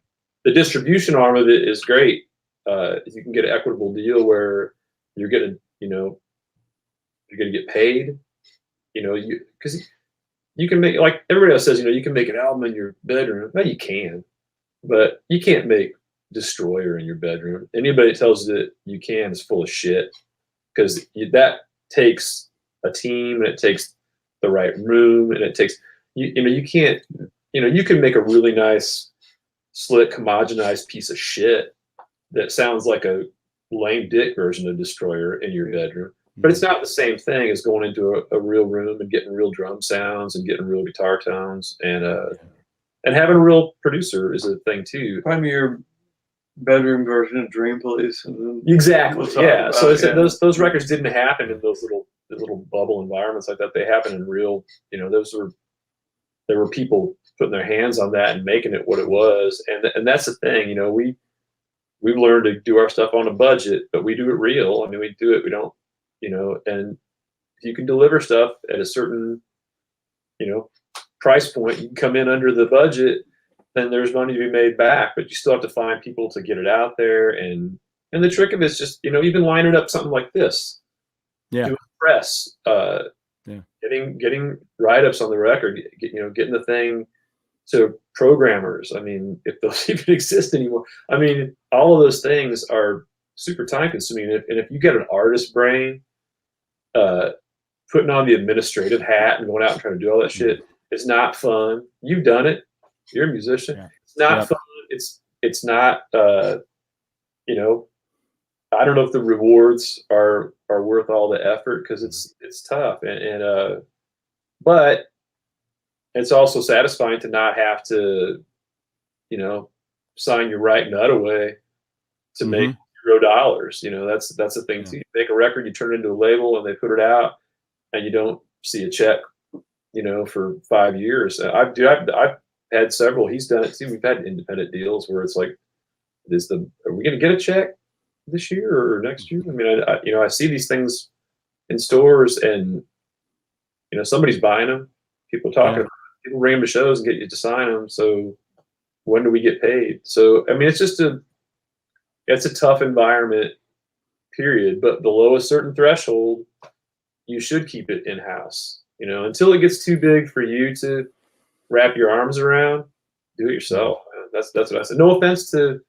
The distribution arm of it is great. You can get an equitable deal where you're going to get paid, because you can make, like everybody else says, you can make an album in your bedroom. Well, you can, but you can't make Destroyer in your bedroom. Anybody that tells you that you can is full of shit, because that takes a team and it takes the right room and it takes, you can't, you can make a really nice, slick, homogenized piece of shit that sounds like a lame dick version of Destroyer in your bedroom. But it's not the same thing as going into a real room and getting real drum sounds and getting real guitar tones and having a real producer is a thing too. Find me your bedroom version of Dream Police. Exactly. Yeah. So those records didn't happen in those little bubble environments like that. They happen in real. There were people putting their hands on that and making it what it was. And that's the thing. We've learned to do our stuff on a budget, but we do it real. I mean, we do it. We don't. And if you can deliver stuff at a certain, price point, you can come in under the budget, then there's money to be made back, but you still have to find people to get it out there. And the trick of it is just, even lining up something like this. Yeah. Doing press, getting write-ups on the record, getting the thing to programmers. I mean, if those even exist anymore, I mean, all of those things are super time consuming. And if you get an artist brain, putting on the administrative hat and going out and trying to do all that shit, it's not fun. You've done it. You're a musician. Yeah. It's not fun. It's not, I don't know if the rewards are worth all the effort because it's tough. But it's also satisfying to not have to, sign your right nut away to make $0. That's the thing too. You make a record, you turn it into a label, and they put it out, and you don't see a check, for 5 years. I've had several. He's done it too. We've had independent deals where it's like, are we going to get a check? this year or next year. I mean, I see these things in stores, and somebody's buying them. People talking, people bring them to shows and get you to sign them. So when do we get paid? So I mean, it's a tough environment, period. But below a certain threshold, you should keep it in house. Until it gets too big for you to wrap your arms around, do it yourself. That's what I said. No offense to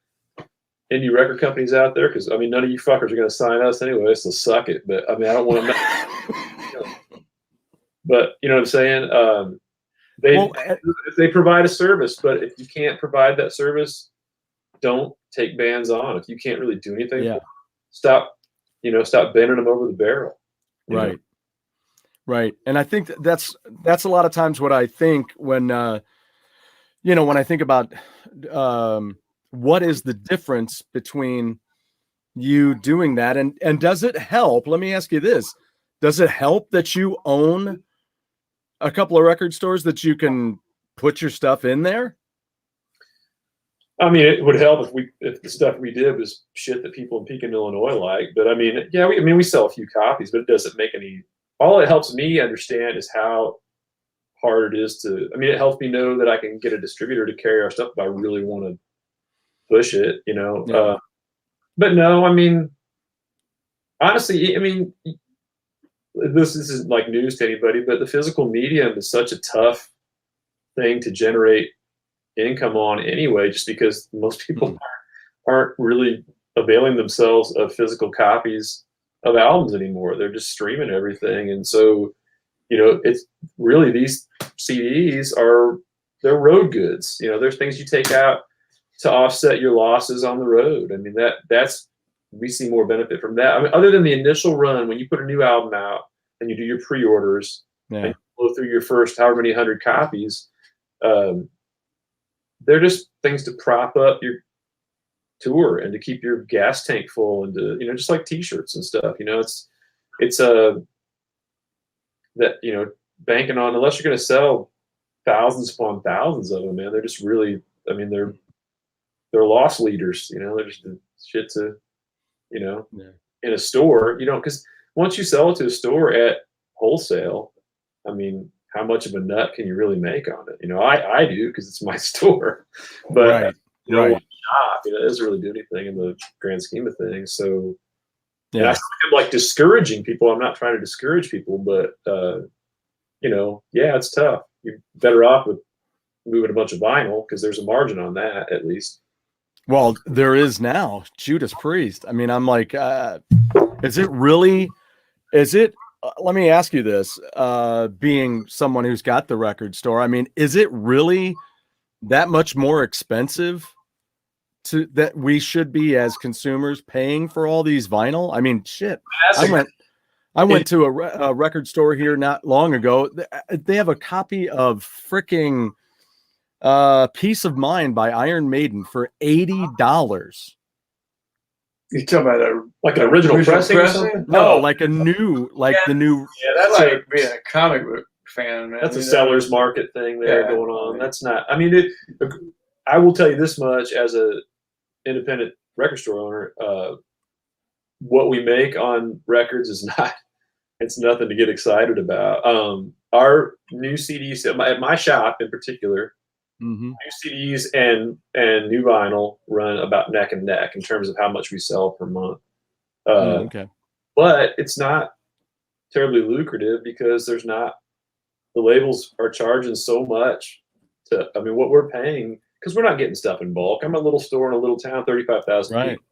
indie record companies out there, because I mean, none of you fuckers are going to sign us anyway, so suck it. But I mean, I don't want to. But you know what I'm saying? They provide a service, but if you can't provide that service, don't take bands on. If you can't really do anything, stop bending them over the barrel. Right. Right. And I think that's a lot of times what I think when when I think about what is the difference between you doing that and does it help? Let me ask you this. Does it help that you own a couple of record stores that you can put your stuff in there? I mean, it would help if the stuff we did was shit that people in Pekin, Illinois like. But I mean, we sell a few copies, but it doesn't make any. All it helps me understand is how hard it is to. I mean, it helps me know that I can get a distributor to carry our stuff if I really want to push it. Yeah. But no, I mean, honestly, I mean, this isn't like news to anybody, but the physical medium is such a tough thing to generate income on anyway, just because most people aren't really availing themselves of physical copies of albums anymore. They're just streaming everything. And so, it's really, these CDs they're road goods. There's things you take out to offset your losses on the road. I mean, we see more benefit from that. I mean, other than the initial run, when you put a new album out and you do your pre-orders and you blow through your first however many 100 copies, they're just things to prop up your tour and to keep your gas tank full, and to, just like t-shirts and stuff. It's that, banking on, unless you're going to sell thousands upon thousands of them, man, they're just really, I mean, they're loss leaders. They're just the shit to, in a store, because once you sell it to a store at wholesale, I mean, how much of a nut can you really make on it? I do, because it's my store, but shop, it doesn't really do anything in the grand scheme of things. So and I feel like I'm like discouraging people. I'm not trying to discourage people, but it's tough. You're better off with moving a bunch of vinyl, because there's a margin on that, at least. Well, there is now. Judas Priest. I mean, I'm like, is it let me ask you this, being someone who's got the record store, I mean, is it really that much more expensive that we should be, as consumers, paying for all these vinyl? I mean, shit. I went to a record store here not long ago. They have a copy of fricking Peace of Mind by Iron Maiden for $80. You talking about an original pressing? Or something? No, like the new. Yeah, that's like being a comic book fan, man. That's a seller's market thing there going on. That's not. I mean, I will tell you this much, as a independent record store owner, what we make on records is not. It's nothing to get excited about. Our new CDs at my shop in particular. Mm-hmm. New CDs and new vinyl run about neck and neck in terms of how much we sell per month. Okay. But it's not terribly lucrative, because the labels are charging so much what we're paying, because we're not getting stuff in bulk. I'm a little store in a little town, 35,000 right. people.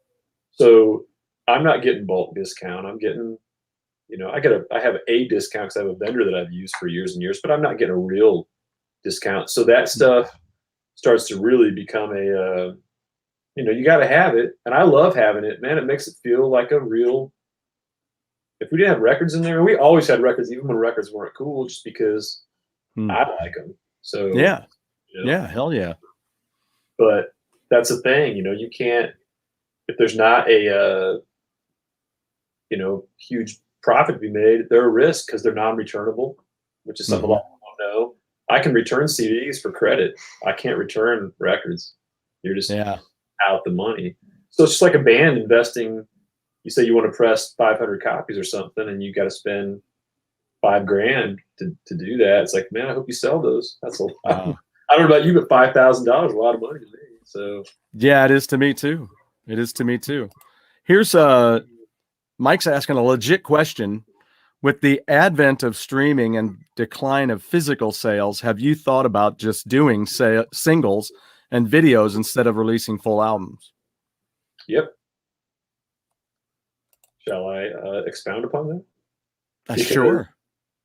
So I'm not getting bulk discount. I'm getting, I have a discount because I have a vendor that I've used for years and years, but I'm not getting a real discount. So that stuff starts to really become you got to have it. And I love having it, man. It makes it feel like a real, if we didn't have records in there, we always had records, even when records weren't cool, just because I like them. So yeah, hell yeah. But that's the thing, you can't, if there's not a, huge profit to be made, they're a risk, because they're non-returnable, which is something a lot of people don't know. I can return CDs for credit. I can't return records. You're just out the money. So it's just like a band investing you say you want to press 500 copies or something, and you got to spend $5,000 to do that. It's like, man, I hope you sell those. That's a lot. I don't know about you, but $5,000 is a lot of money to me. So yeah, it is to me too. It is to me too. Here's Mike's asking a legit question. With the advent of streaming and decline of physical sales, have you thought about just doing singles and videos instead of releasing full albums? Yep. Shall I expound upon that? Sure.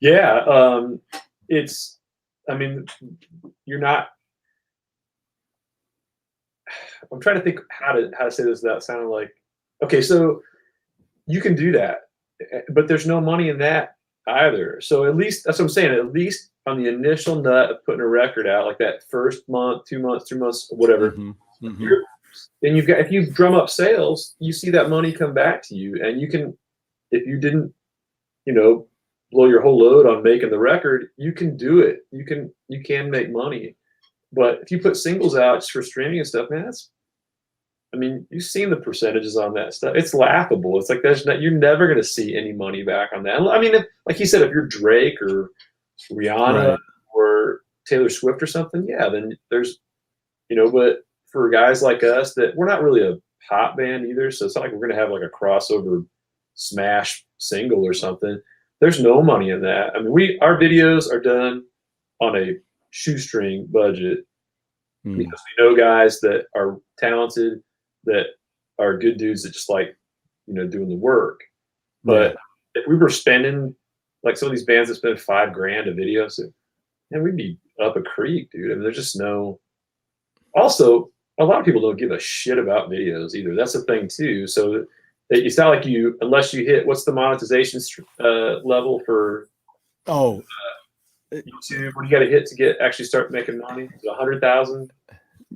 Yeah. I mean, you're not, I'm trying to think how to say this without sounding like, okay, so you can do that, but there's no money in that either. So at least, that's what I'm saying, at least on the initial nut of putting a record out, like that first month, 2 months, 3 months, whatever, then you've got, if you drum up sales, you see that money come back to you, and you can, if you didn't, blow your whole load on making the record, you can do it. You can make money. But if you put singles out just for streaming and stuff, man, you've seen the percentages on that stuff. It's laughable. It's like you're never going to see any money back on that. I mean, like he said, if you're Drake or Rihanna or Taylor Swift or something, yeah, then there's, but for guys like us that we're not really a pop band either, so it's not like we're going to have like a crossover smash single or something. There's no money in that. I mean, our videos are done on a shoestring budget because we know guys that are talented, that are good dudes that just like, doing the work. But if we were spending, like some of these bands that spend $5,000 a video, so, man, we'd be up a creek, dude. I mean, there's just no. Also, a lot of people don't give a shit about videos either. That's the thing too. So it's not like unless you hit, what's the monetization level for YouTube? What do you got to hit to actually start making money? 100,000.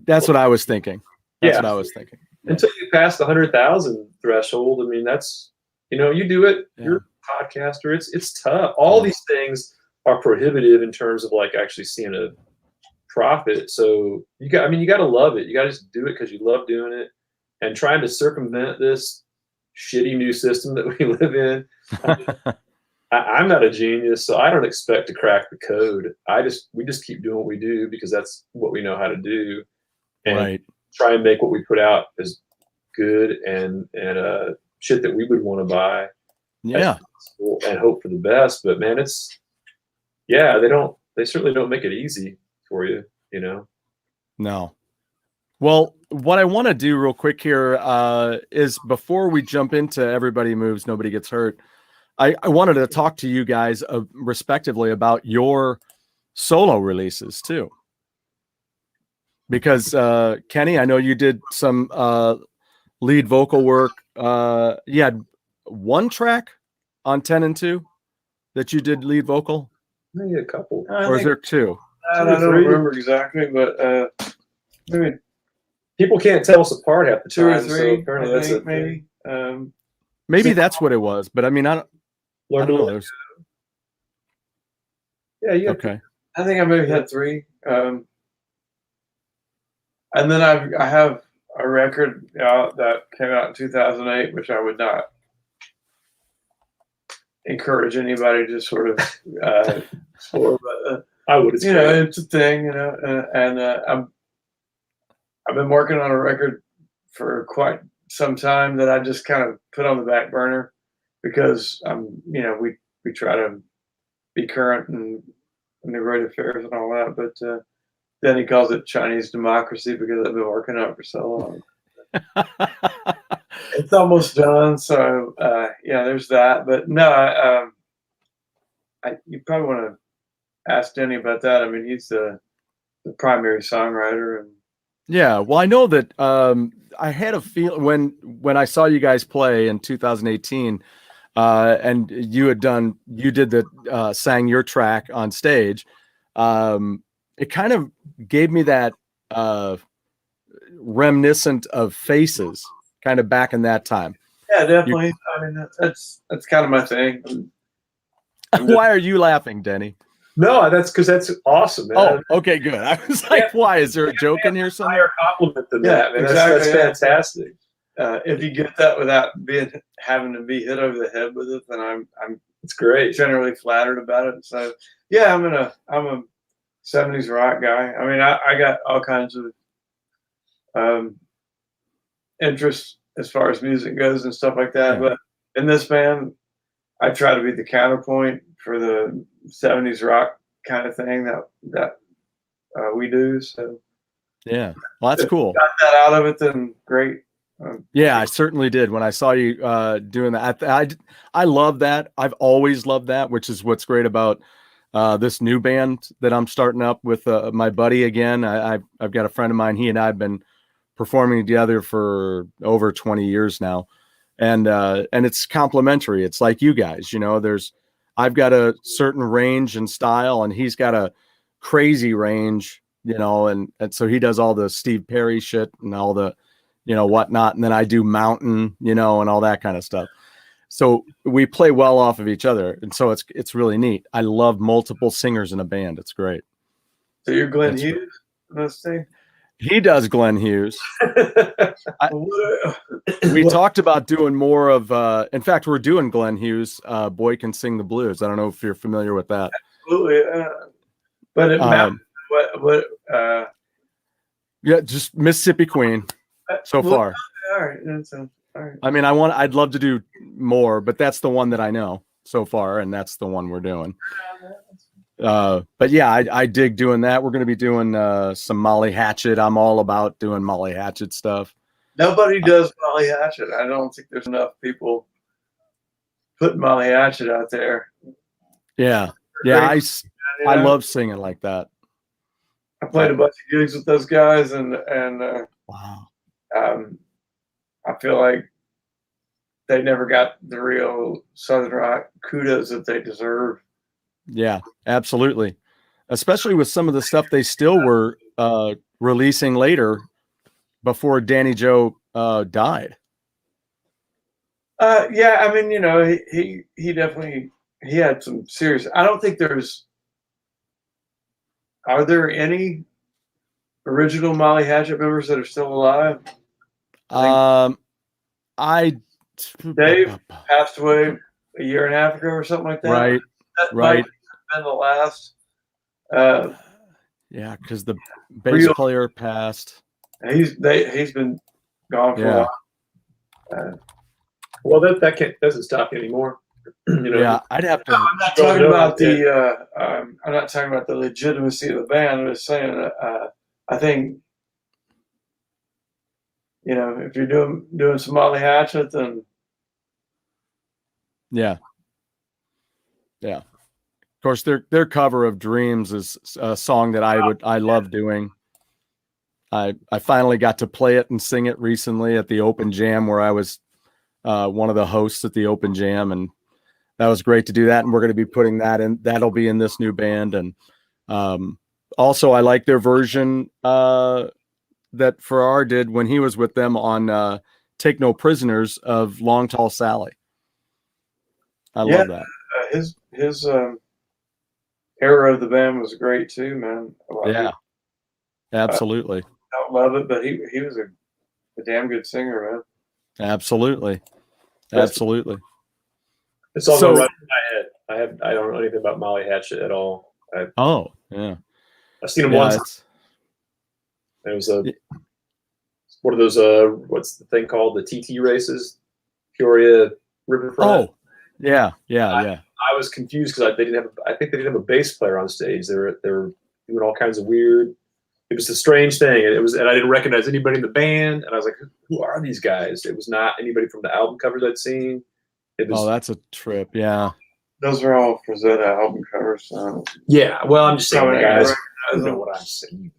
That's what I was thinking. That's what I was thinking. Until you pass the 100,000 threshold, I mean, that's, you do it. Yeah. You're a podcaster. It's tough. All these things are prohibitive in terms of like actually seeing a profit. So you got to love it. You got to just do it because you love doing it, and trying to circumvent this shitty new system that we live in. I'm not a genius, so I don't expect to crack the code. We just keep doing what we do because that's what we know how to do, and try and make what we put out as good and shit that we would want to buy. Yeah, and hope for the best. But man, they certainly don't make it easy for you, No. Well, what I want to do real quick here is before we jump into Everybody Moves, Nobody Gets Hurt, I wanted to talk to you guys respectively about your solo releases too. Because Kenny, I know you did some lead vocal work. You had one track on 10 and 2 that you did lead vocal? Maybe a couple. Or is there 2? I don't remember exactly, but maybe people can't tell us apart half the time. 2 or 3. So apparently that's it. Maybe. Maybe that's what it was, but I mean, I don't know. Yeah. Okay. I think I maybe had 3. And then I have a record out that came out in 2008, which I would not encourage anybody to sort of explore, but I would. It's a thing, and I've been working on a record for quite some time that I just kind of put on the back burner because we try to be current and the great affairs and all that, but then he calls it Chinese democracy because I've been working on it for so long. It's almost done, so there's that. But no, you probably want to ask Denny about that. I mean, he's the primary songwriter, and yeah. Well, I know that I had a feeling when I saw you guys play in 2018, and you did the sang your track on stage. It kind of gave me that reminiscent of Faces, kind of back in that time. Yeah, definitely. I mean, that's kind of my thing. Why are you laughing, Denny? No, that's because that's awesome, man. Oh, okay, good. I was like, why? Is there a joke in here somewhere? Higher compliment than that, man. Exactly, that's fantastic. if you get that without having to be hit over the head with it, then I'm it's great. Generally flattered about it. So yeah, I'm a 70s rock guy. I mean, I got all kinds of interests as far as music goes and stuff like that. Yeah. But in this band, I try to be the counterpoint for the 70s rock kind of thing that we do. So yeah, well, that's cool. Got that out of it, then great. Yeah, I certainly did. When I saw you doing that, I love that. I've always loved that, which is what's great about this new band that I'm starting up with my buddy again. I've got a friend of mine. He and I have been performing together for over 20 years now, and it's complementary. It's like you guys, you know. I've got a certain range and style, and he's got a crazy range, you know, and so he does all the Steve Perry shit and all the, you know, whatnot. And then I do mountain, you know, and all that kind of stuff. So we play well off of each other. And so it's really neat. I love multiple singers in a band. It's great. So you're Glenn Hughes, let's say? He does Glenn Hughes. We talked about doing more of, in fact, we're doing Glenn Hughes, Boy Can Sing the Blues. I don't know if you're familiar with that. Absolutely. But it what yeah, just Mississippi Queen so far. All right. All right. I mean, I'd love to do more, but that's the one that I know so far, and that's the one we're doing. But yeah, I dig doing that. We're going to be doing some Molly Hatchet. I'm all about doing Molly Hatchet stuff. Nobody does Molly Hatchet. I don't think there's enough people putting Molly Hatchet out there. Yeah. Yeah. I love singing like that. I played a bunch of gigs with those guys, and wow. I feel like they never got the real Southern rock kudos that they deserve. Yeah, absolutely. Especially with some of the stuff they still were releasing later before Danny Joe died. Yeah, I mean, you know, he definitely had some serious. I don't think are there any original Molly Hatchet members that are still alive? Dave passed away a year and a half ago or something like that. Right. That right. might have been the last. Yeah, because the bass player passed. He's been gone for a while. Well, that doesn't stop you anymore. You know, yeah, I'd have to. No, I'm not talking about the. I'm not talking about the legitimacy of the band. I'm just saying. I think, you know, if you're doing some Molly Hatchet, then yeah. Of course, their cover of "Dreams" is a song that I love doing. I finally got to play it and sing it recently at the Open Jam, where I was one of the hosts at the Open Jam, and that was great to do that. And we're going to be putting that in. That'll be in this new band. And also, I like their version that Farrar did when he was with them on "Take No Prisoners" of "Long Tall Sally." I love that. His era of the band was great too, man. Yeah, absolutely. I don't love it, but he was a damn good singer, man. Absolutely. It's all going right in my head. I don't know anything about Molly Hatchet at all. Yeah. I've seen him once. It was one of those what's the thing called, the TT races, Peoria Riverfront. Oh, yeah. I was confused because I think they didn't have a bass player on stage. They were doing all kinds of weird. It was a strange thing, and I didn't recognize anybody in the band. And I was like, "Who are these guys?" It was not anybody from the album covers I'd seen. That's a trip. Yeah, those are all Frazetta album covers. So. Yeah, well, I'm just saying, guys, I don't know what I'm saying.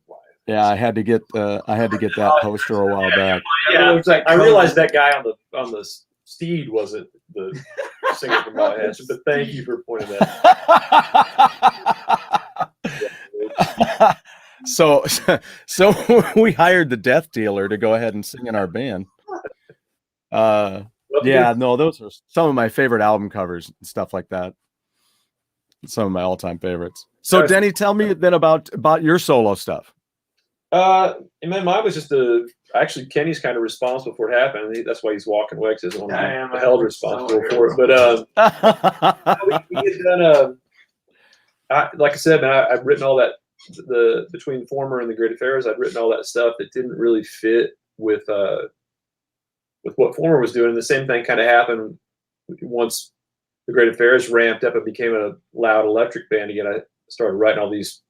Yeah, I had to get that poster a while back. Yeah, I realized that guy on the Steed wasn't the singer from Molly Hatchet, but thank you for pointing that out. So we hired the Death Dealer to go ahead and sing in our band. Those are some of my favorite album covers and stuff like that. Some of my all-time favorites. So Denny, tell me then about your solo stuff. In my mind was just actually Kenny's kind of responsible for it happening. That's why he's walking away, because he's the one held responsible for it. But we had done like I said, man, I've written all that between the former and the Great Affairs. I'd written all that stuff that didn't really fit with what former was doing. And the same thing kind of happened once the Great Affairs ramped up and became a loud electric band again. I started writing all these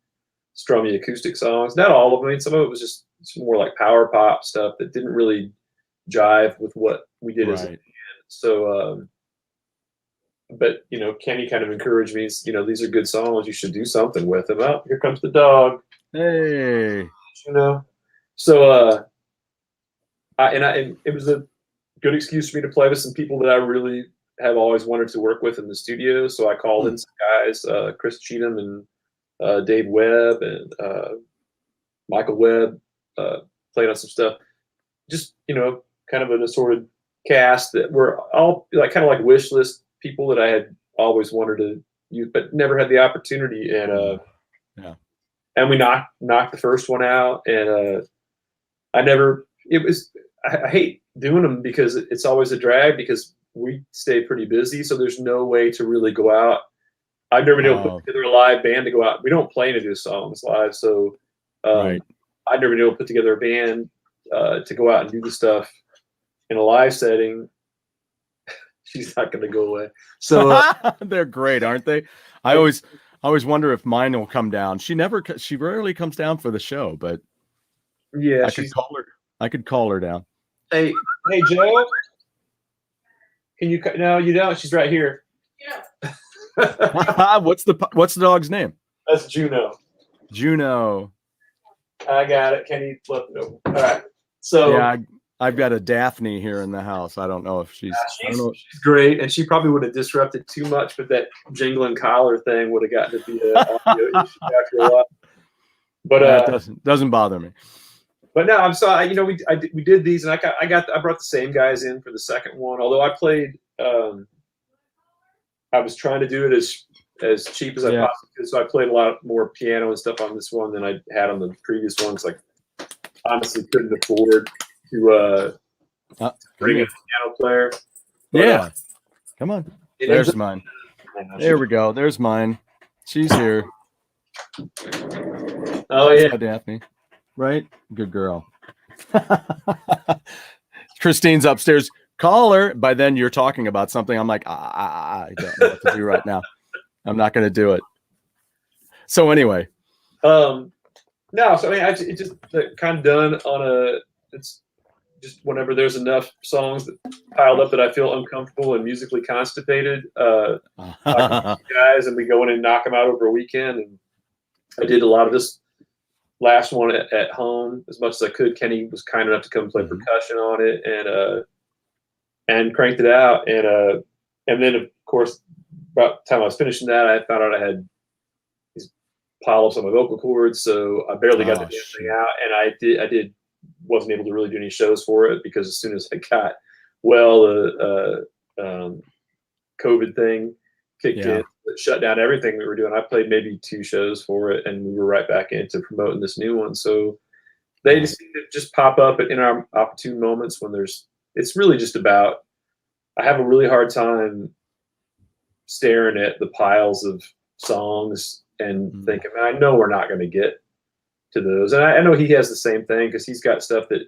strummy acoustic songs. Not all of them. I mean, some of it was just more like power pop stuff that didn't really jive with what we did as a band. So, but Kenny kind of encouraged me. These are good songs. You should do something with them. Oh, here comes the dog. Hey. So it was a good excuse for me to play with some people that I really have always wanted to work with in the studio. So I called in some guys, Chris Cheatham and Dave Webb and Michael Webb, played on some stuff. Just kind of an assorted cast that were all kind of like wish list people that I had always wanted to use, but never had the opportunity. And and we knocked the first one out. And I hate doing them because it's always a drag because we stay pretty busy. So there's no way to really go out. I've never been able to put together a live band to go out. We don't play any of those songs live. So I've never been able to put together a band to go out and do the stuff in a live setting. She's not going to go away. So they're great, aren't they? I always wonder if mine will come down. She rarely comes down for the show, but yeah, I could call her down. Hey, Joe, can you? No, you don't. She's right here. Yeah. What's the dog's name? That's Juno. Juno. I got it. Kenny flipped it over. All right. So yeah, I've got a Daphne here in the house. I don't know if she's great, and she probably would have disrupted too much, but that jingling collar thing would have gotten to be an audio issue after a while. But it doesn't bother me. But no, I'm sorry. We did these, and I brought the same guys in for the second one. Although I played, I was trying to do it as cheap as I possibly could. So I played a lot more piano and stuff on this one than I had on the previous ones. Like, honestly, couldn't afford to bring in a piano player. But, come on. There's mine. There we go. There's mine. She's here. Oh yeah, Daphne. Right? Good girl. Christine's upstairs. Call her. By then you're talking about something. I'm like, I don't know what to do right now. I'm not going to do it. So anyway. No, so I mean, it's just kind of done on it's just whenever there's enough songs that piled up that I feel uncomfortable and musically constipated, guys, and we go in and knock them out over a weekend. And I did a lot of this last one at home as much as I could. Kenny was kind enough to come play percussion on it and cranked it out. And then of course, about the time I was finishing that, I found out I had these pileups on my vocal cords, so I barely got the damn thing out. And I wasn't able to really do any shows for it because as soon as I got the COVID thing kicked in, it shut down everything we were doing. I played maybe 2 shows for it, and we were right back into promoting this new one. So they just pop up in our opportune moments when it's really just about, I have a really hard time staring at the piles of songs and thinking, I know we're not going to get to those. And I know he has the same thing because he's got stuff that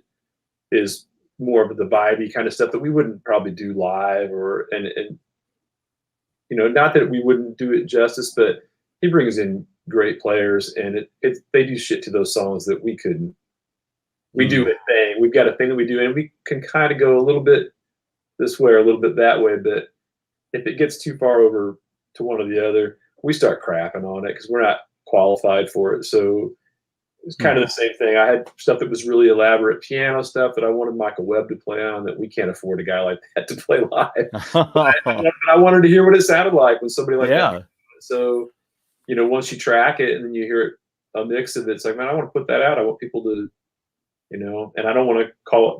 is more of the vibey kind of stuff that we wouldn't probably do live and not that we wouldn't do it justice, but he brings in great players and they do shit to those songs that we couldn't. We do a thing. We've got a thing that we do, and we can kind of go a little bit this way or a little bit that way. But if it gets too far over to one or the other, we start crapping on it because we're not qualified for it. So it's kind of the same thing. I had stuff that was really elaborate piano stuff that I wanted Michael Webb to play on that we can't afford a guy like that to play live. but I wanted to hear what it sounded like when somebody like that. So, once you track it and then you hear a mix of it, it's like, man, I want to put that out. I want people to, and I don't want to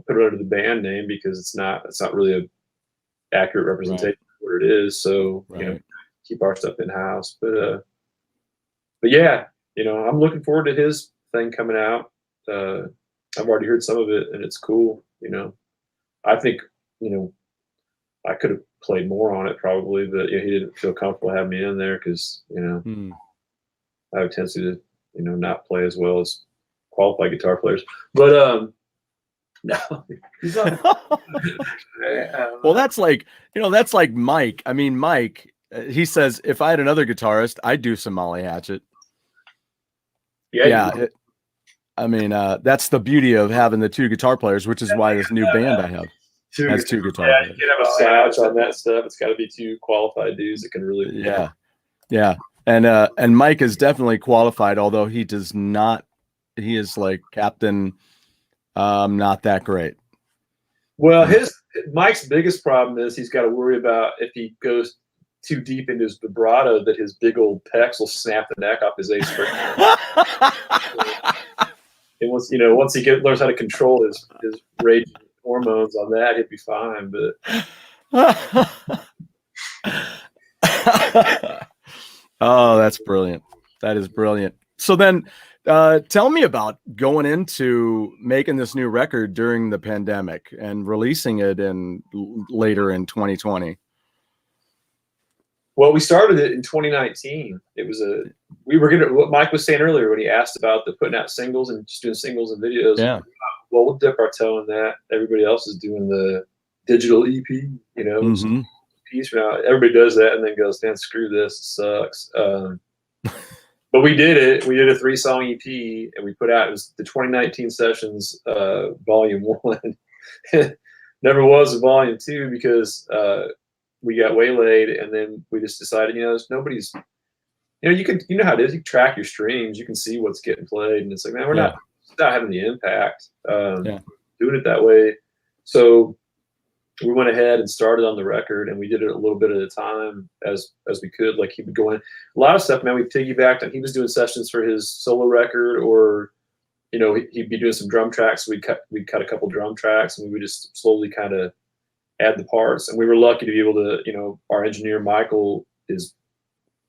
put it under the band name because it's not really a accurate representation of what it is. So, keep our stuff in house. But yeah, I'm looking forward to his thing coming out. I've already heard some of it, and it's cool. I think I could have played more on it probably, but he didn't feel comfortable having me in there because I have a tendency to not play as well as qualified guitar players. But no. Well, that's like Mike. I mean, Mike, he says if I had another guitarist, I'd do some Molly Hatchet. Yeah. I mean, that's the beauty of having the two guitar players, which is why this new band I have has two guitar players. You can have a slouch on that stuff. It's got to be two qualified dudes that can really. Yeah. And Mike is definitely qualified, although he does not. He is like captain. Not that great. Well, Mike's biggest problem is he's got to worry about if he goes too deep into his vibrato that his big old pecs will snap the neck off his A string. And once he learns how to control his rage hormones on that, he'd be fine. But oh, that's brilliant. That is brilliant. So then, tell me about going into making this new record during the pandemic and releasing it later in 2020. Well, we started it in 2019. It was what Mike was saying earlier when he asked about the putting out singles and just doing singles and videos. Yeah. Well, we'll dip our toe in that. Everybody else is doing the digital EP, piece for now. Everybody does that and then goes, man, screw this, it sucks. But we did it. We did a 3-song EP and we put out, it was the 2019 Sessions Volume 1. Never was a Volume 2 because we got waylaid, and then we just decided, nobody's, you know how it is. You track your streams, you can see what's getting played, and it's like, man, we're not having the impact doing it that way. So we went ahead and started on the record, and we did it a little bit at a time as we could. Like he would go in, a lot of stuff, man. We piggybacked on. He was doing sessions for his solo record, or he'd be doing some drum tracks. We'd cut a couple drum tracks, and we would just slowly kind of add the parts. And we were lucky to be able to, our engineer Michael is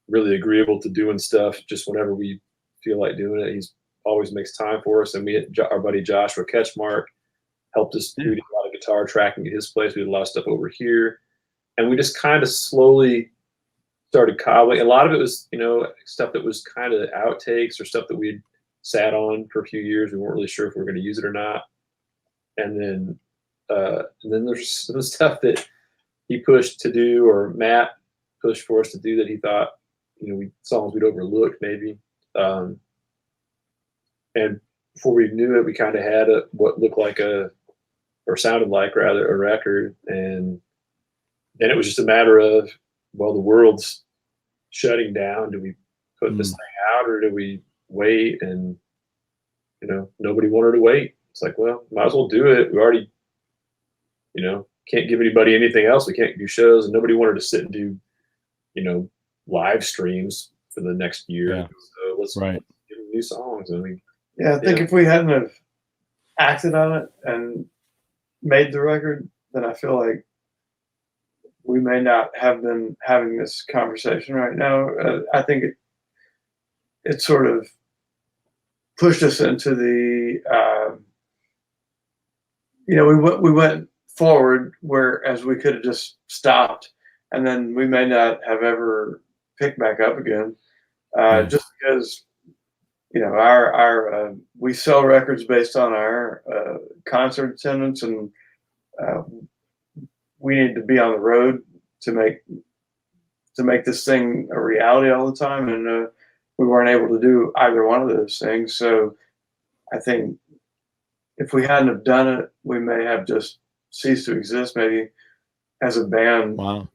really agreeable to doing stuff just whenever we feel like doing it. He's always makes time for us. And we had our buddy Joshua Ketchmark helped us do a lot of guitar tracking at his place. We did a lot of stuff over here, and we just kind of slowly started cobbling. A lot of it was stuff that was kind of outtakes or stuff that we'd sat on for a few years. We weren't really sure if we were going to use it or not. And then there's some stuff that he pushed to do, or Matt pushed for us to do, that he thought, songs we'd overlooked maybe. And before we knew it, we kind of had what looked like or sounded like rather, a record. And then it was just a matter of, well, the world's shutting down. Do we put this thing out, or do we wait? And, nobody wanted to wait. It's like, well, might as well do it. We already, can't give anybody anything else. We can't do shows, and nobody wanted to sit and do, live streams for the next year. Yeah. So let's give them new songs. I think if we hadn't have acted on it and made the record, then I feel like we may not have been having this conversation right now. I think it sort of pushed us into the, we went forward, whereas we could have just stopped, and then we may not have ever picked back up again, just because, our we sell records based on our concert attendance, and we need to be on the road to make this thing a reality all the time, and we weren't able to do either one of those things. So I think if we hadn't have done it, we may have just ceased to exist, maybe as a band. Wow.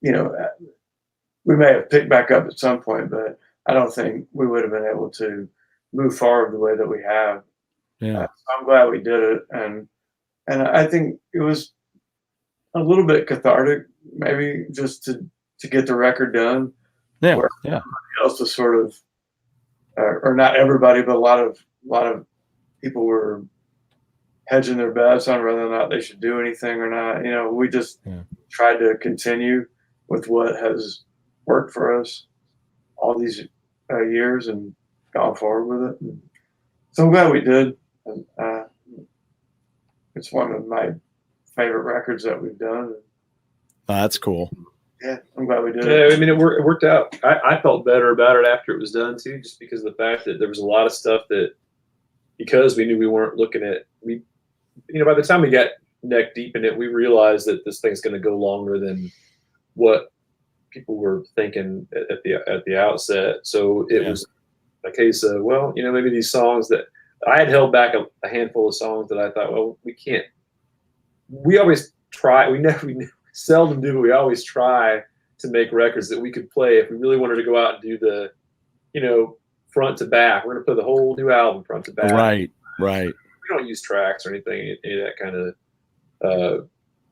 We may have picked back up at some point, but I don't think we would have been able to move forward the way that we have. Yeah. So I'm glad we did it, and I think it was a little bit cathartic, maybe just to get the record done. Yeah. Where Yeah. everybody else was sort of, or not everybody, but a lot of people were hedging their bets on whether or not they should do anything or not. We just tried to continue with what has worked for us all these years and gone forward with it. And So I'm glad we did. And, it's one of my favorite records that we've done. That's cool. Yeah, I'm glad we did Yeah, it. I mean, it worked out. I felt better about it after it was done too, just because of the fact that there was a lot of stuff that, because we knew we weren't looking at, by the time we got neck deep in it, we realized that this thing's going to go longer than what people were thinking at the outset. So it was a case of, well, maybe these songs that I had held back a handful of songs that I thought, well, we can't. We always try. We seldom do, but we always try to make records that we could play if we really wanted to go out and do the, front to back. We're going to play the whole new album front to back. Right. We don't use tracks or anything, any of that kind of.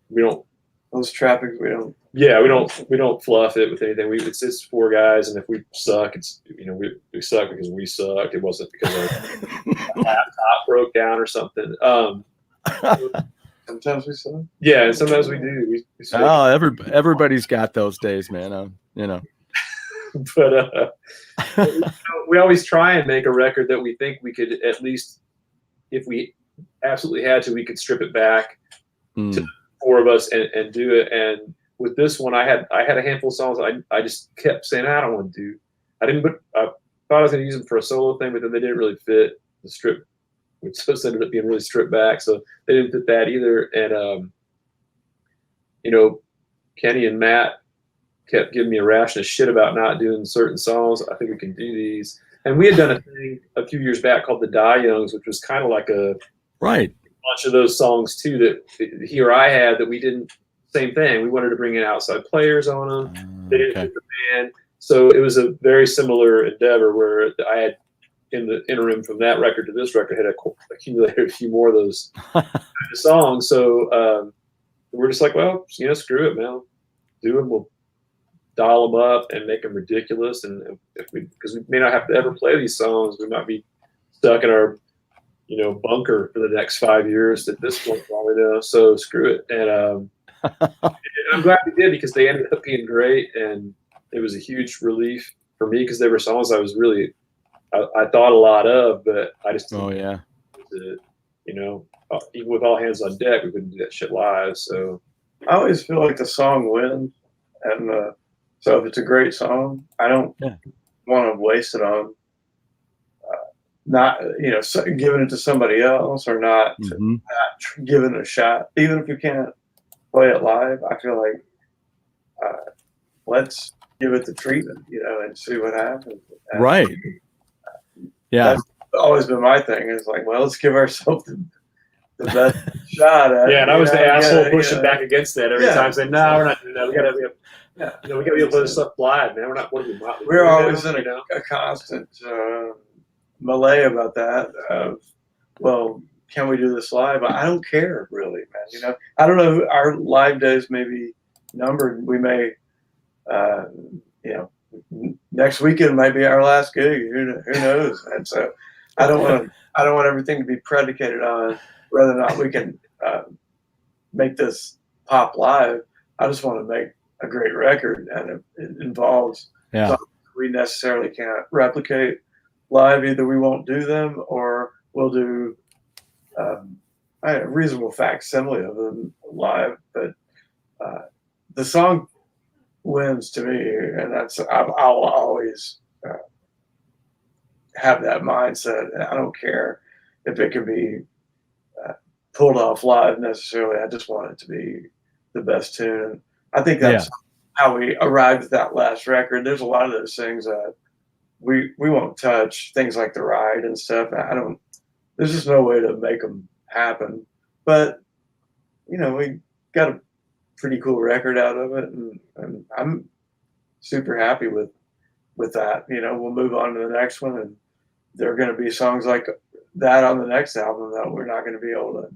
We don't. Those traffics, we don't. Yeah, we don't fluff it with anything. It's just four guys, and if we suck, it's we suck because we suck. It wasn't because our laptop broke down or something. Sometimes we suck. Yeah, and sometimes we do. Everybody's got those days, man. But we always try and make a record that we think we could, at least, if we absolutely had to, we could strip it back to four of us and do it. And with this one, I had a handful of songs I just kept saying I don't want to do. I thought I was going to use them for a solo thing, but then they didn't really fit the strip, which just ended up being really stripped back. So they didn't fit that either. And Kenny and Matt kept giving me a ration of shit about not doing certain songs. I think we can do these. And we had done a thing a few years back called the Die Youngs, which was kind of like a bunch of those songs too that he or I had that we didn't. Same thing. We wanted to bring in outside players on them. They didn't fit the band, so it was a very similar endeavor where I had, in the interim from that record to this record, had accumulated a few more of those kind of songs. So we're just like, well, screw it, man. Do them. We'll dial them up and make them ridiculous. And because we may not have to ever play these songs, we might be stuck in our bunker for the next 5 years at this point, probably know. So screw it. And I'm glad we did, because they ended up being great, and it was a huge relief for me because they were songs I was really I thought a lot of, but I just even with all hands on deck, we couldn't do that shit live. So I always feel like the song wins, and so if it's a great song, I don't want to waste it on not giving it to somebody else, or not giving it a shot, even if you can't play it live. I feel like let's give it the treatment, and see what happens. And that's always been my thing. Is like, well, let's give ourselves the best shot at it. Yeah, and I was the asshole pushing back against that every time, saying, "No, we're not doing that. We gotta be we gotta be able to play this stuff live, man. We're not. What are we? We're always in a constant melee about that. Well, can we do this live? I don't care, really, man. I don't know. Our live days may be numbered. We may, next weekend might be our last gig. Who knows? And so, I don't want everything to be predicated on whether or not we can make this pop live. I just want to make a great record, and it involves something we necessarily can't replicate live. Either we won't do them, or we'll do a reasonable facsimile of them live. But the song wins to me, and I'll always have that mindset. I don't care if it can be pulled off live necessarily. I just want it to be the best tune. I think that's how we arrived at that last record. There's a lot of those things that we won't touch, things like The Ride and stuff. There's just no way to make them happen. But, we got a pretty cool record out of it, and I'm super happy with that. We'll move on to the next one, and there are going to be songs like that on the next album that we're not going to be able to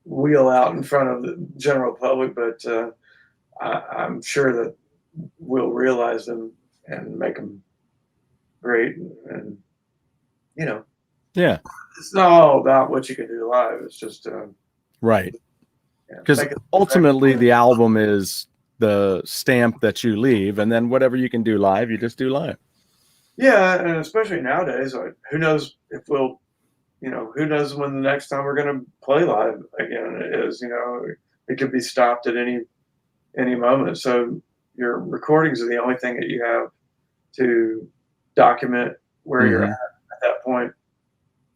wheel out in front of the general public, but I'm sure that we'll realize them and make them great. And it's not all about what you can do live. It's just because ultimately the album is the stamp that you leave, and then whatever you can do live, you just do live. Yeah, and especially nowadays, like, who knows if we'll, who knows when the next time we're going to play live again is. It could be stopped at any moment. So your recordings are the only thing that you have to document where you're at that point.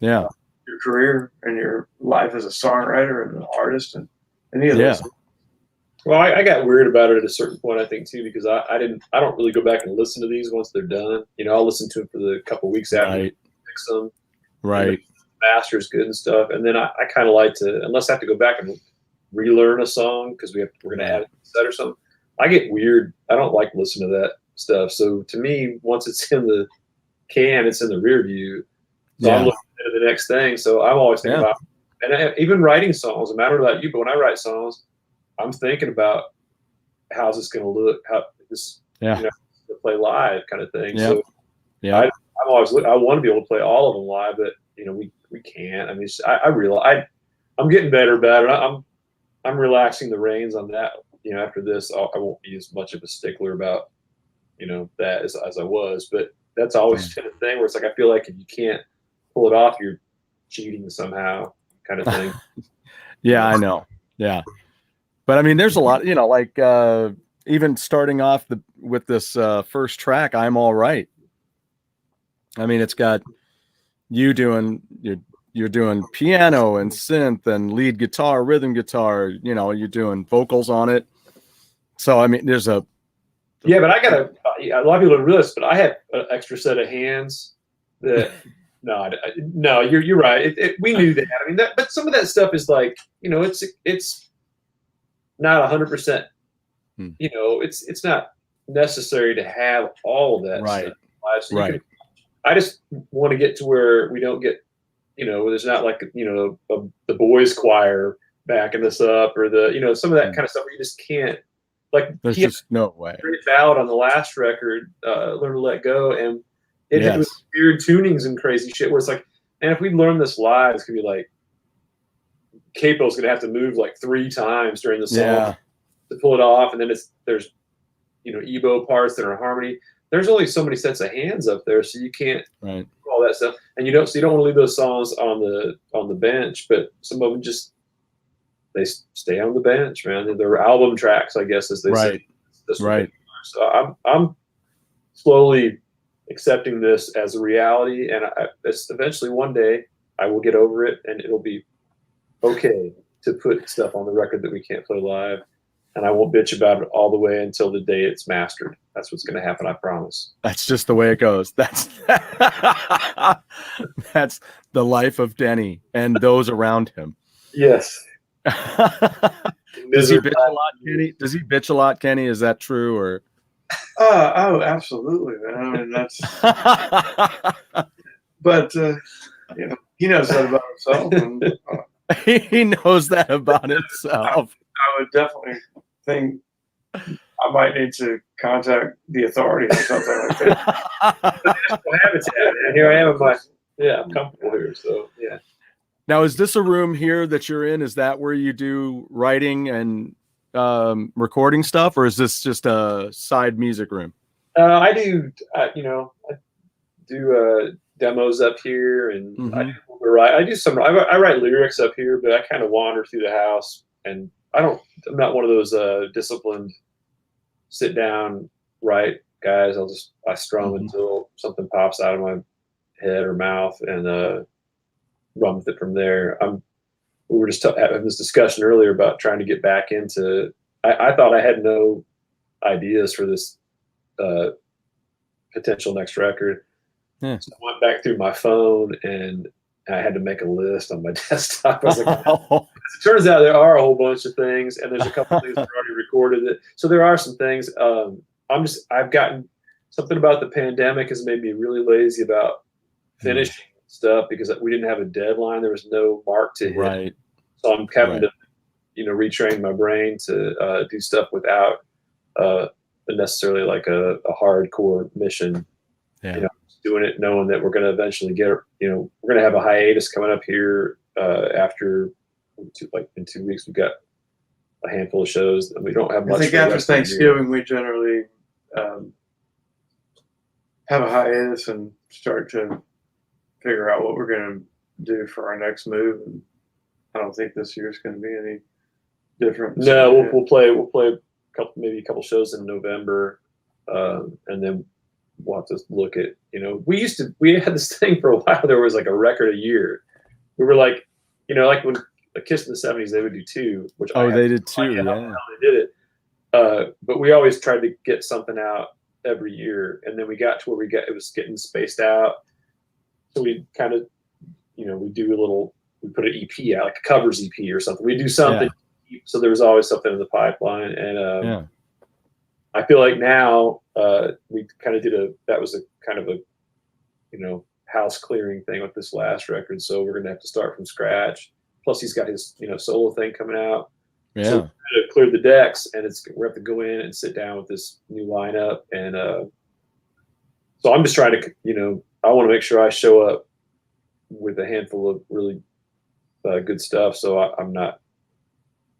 Yeah. Your career and your life as a songwriter and an artist and any of those. Well, I got weird about it at a certain point, I think, too, because I don't really go back and listen to these once they're done. I'll listen to them for the couple weeks after we fix them. Right. Master's good and stuff. And then I kind of like to, unless I have to go back and relearn a song because we're going to add a set or something, I get weird. I don't like listening to that stuff. So to me, once it's in the can, it's in the rear view. So I'm looking at the next thing. So I'm always thinking about, and even writing songs, no matter about you, but when I write songs, I'm thinking about how's this going to look, how this, to play live kind of thing. So I'm always I want to be able to play all of them live, but we can't. I mean, I realize I'm getting better about it. I'm relaxing the reins on that. After this, I won't be as much of a stickler about that as I was. But that's always been a thing where it's like I feel like if you can't pull it off, you're cheating somehow, kind of thing. Yeah, I know. Yeah, but I mean, there's a lot. Like even starting off with this first track, "I'm All Right." I mean, it's got you doing you're doing piano and synth and lead guitar, rhythm guitar. You're doing vocals on it. So I mean, there's a but I got a lot of people don't realize, but I have an extra set of hands that no, you're right. We knew that. I mean, but some of that stuff is like it's not 100%. It's not necessary to have all of that stuff. So I just want to get to where we don't get, there's not like, the boys choir backing us up or some of that kind of stuff where you just can't, like, there's just no way. Great ballad on the last record, Learn to Let Go, and it had weird tunings and crazy shit where it's like, and if we learn this live, it's gonna be like Capo's gonna have to move like 3 times during the song to pull it off, and then there's Ebo parts that are in harmony. There's only so many sets of hands up there, so you can't do all that stuff, and you don't want to leave those songs on the bench, but some of them just they stay on the bench, man. They're album tracks, I guess, as they say. So I'm slowly accepting this as a reality, and eventually one day I will get over it, and it'll be okay to put stuff on the record that we can't play live, and I won't bitch about it all the way until the day it's mastered. That's what's going to happen, I promise. That's just the way it goes. That's the life of Denny and those around him. Yes. Does he bitch a lot, Kenny? Is that true, or? Oh, absolutely, man. I mean, that's. But he knows that about himself. And, he knows that about himself. I would definitely think I might need to contact the authorities or something like that. Here I am in my I'm comfortable here, so yeah. Now, is this a room here that you're in? Is that where you do writing and recording stuff, or is this just a side music room? I do, I do demos up here, and I do some. I write lyrics up here, but I kind of wander through the house, and I'm not one of those disciplined sit down write guys. I strum until something pops out of my head or mouth, and run with it from there. We were just having this discussion earlier about trying to get back into. I thought I had no ideas for this potential next record. So I went back through my phone and I had to make a list on my desktop. I was like, it turns out there are a whole bunch of things, and there's a couple things that are already recorded. So there are some things. I've gotten something about the pandemic has made me really lazy about finishing stuff because we didn't have a deadline. There was no mark to hit. So I'm having to, retrain my brain to do stuff without necessarily like a hardcore mission. Doing it knowing that we're going to eventually get, we're going to have a hiatus coming up here after in 2 weeks. We've got a handful of shows, and we don't have much. I think after Thanksgiving we generally have a hiatus and start to figure out what we're going to do for our next move. And I don't think this year's going to be any different. No, we'll play maybe a couple shows in November, and then we'll have to look at, we had this thing for a while. There was like a record a year. We were like, like when a Kiss in the '70s, they would do 2, which they did 2, yeah. They did it. But we always tried to get something out every year, and then we got to where it was getting spaced out. So we kind of, we put an EP out, like a covers EP or something. We do something. Yeah. So there was always something in the pipeline. And I feel like now we kind of that was a kind of a, house clearing thing with this last record. So we're going to have to start from scratch. Plus he's got his, solo thing coming out. Yeah. So we cleared the decks, and we have to go in and sit down with this new lineup. And so I'm just trying to, I want to make sure I show up with a handful of really good stuff. So I'm not,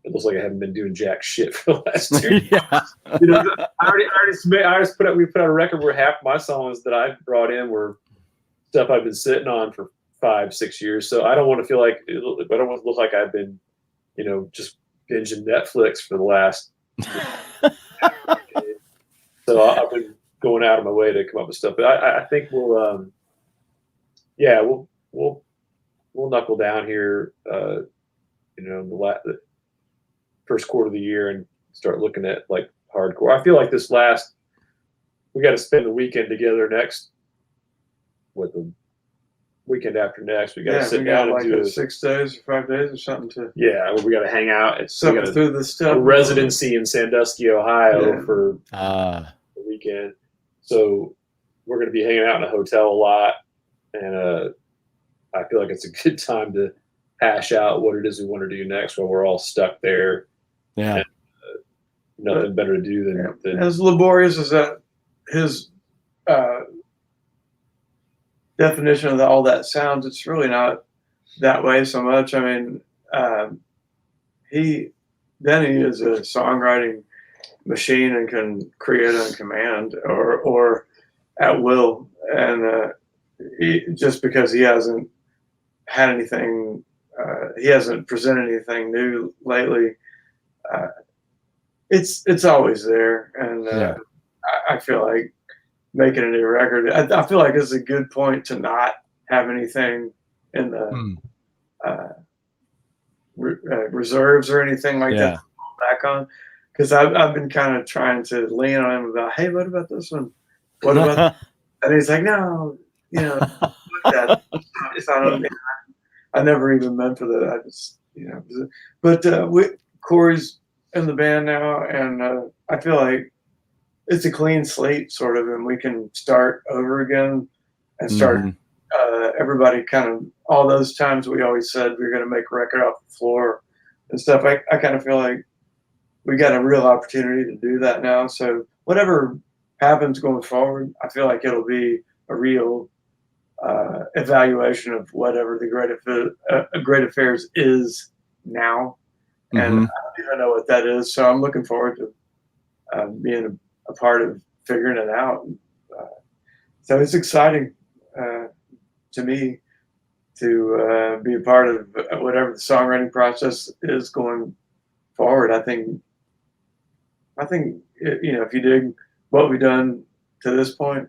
it looks like I haven't been doing jack shit for the last 2 years. Yeah. We put out a record where half my songs that I brought in were stuff I've been sitting on for 5-6 years. So I don't want to feel like, I don't want to look like I've been, just binging Netflix for the last. So I've been going out of my way to come up with stuff, but I think we'll knuckle down here, the first quarter of the year and start looking at like hardcore. I feel like we got to spend the weekend together the weekend after next. We got to sit down and do 6 days or 5 days or something we got to hang out. Suffer through the stuff. A residency in Sandusky, Ohio for the weekend. So we're going to be hanging out in a hotel a lot. And I feel like it's a good time to hash out what it is we want to do next while we're all stuck there. Yeah. And, nothing better to do than as laborious as that his definition of all that sounds, it's really not that way so much. I mean, Benny is a songwriting machine and can create on command or at will. And just because he hasn't had anything, he hasn't presented anything new lately, it's always there. And I feel like making a new record, I feel like it's a good point to not have anything in the reserves or anything like that to fall back on, because I've been kind of trying to lean on him about, hey, what about this one? What about and he's like, no, that. I never even meant for that. I just, but Corey's in the band now, and I feel like it's a clean slate sort of, and we can start over again and start everybody kind of, all those times we always said we were going to make a record off the floor and stuff. I kind of feel like we got a real opportunity to do that now. So whatever happens going forward, I feel like it'll be a real evaluation of whatever the Great Affairs is now. And I don't even know what that is. So I'm looking forward to being a part of figuring it out. So it's exciting to me to be a part of whatever the songwriting process is going forward. I think if you dig what we've done to this point,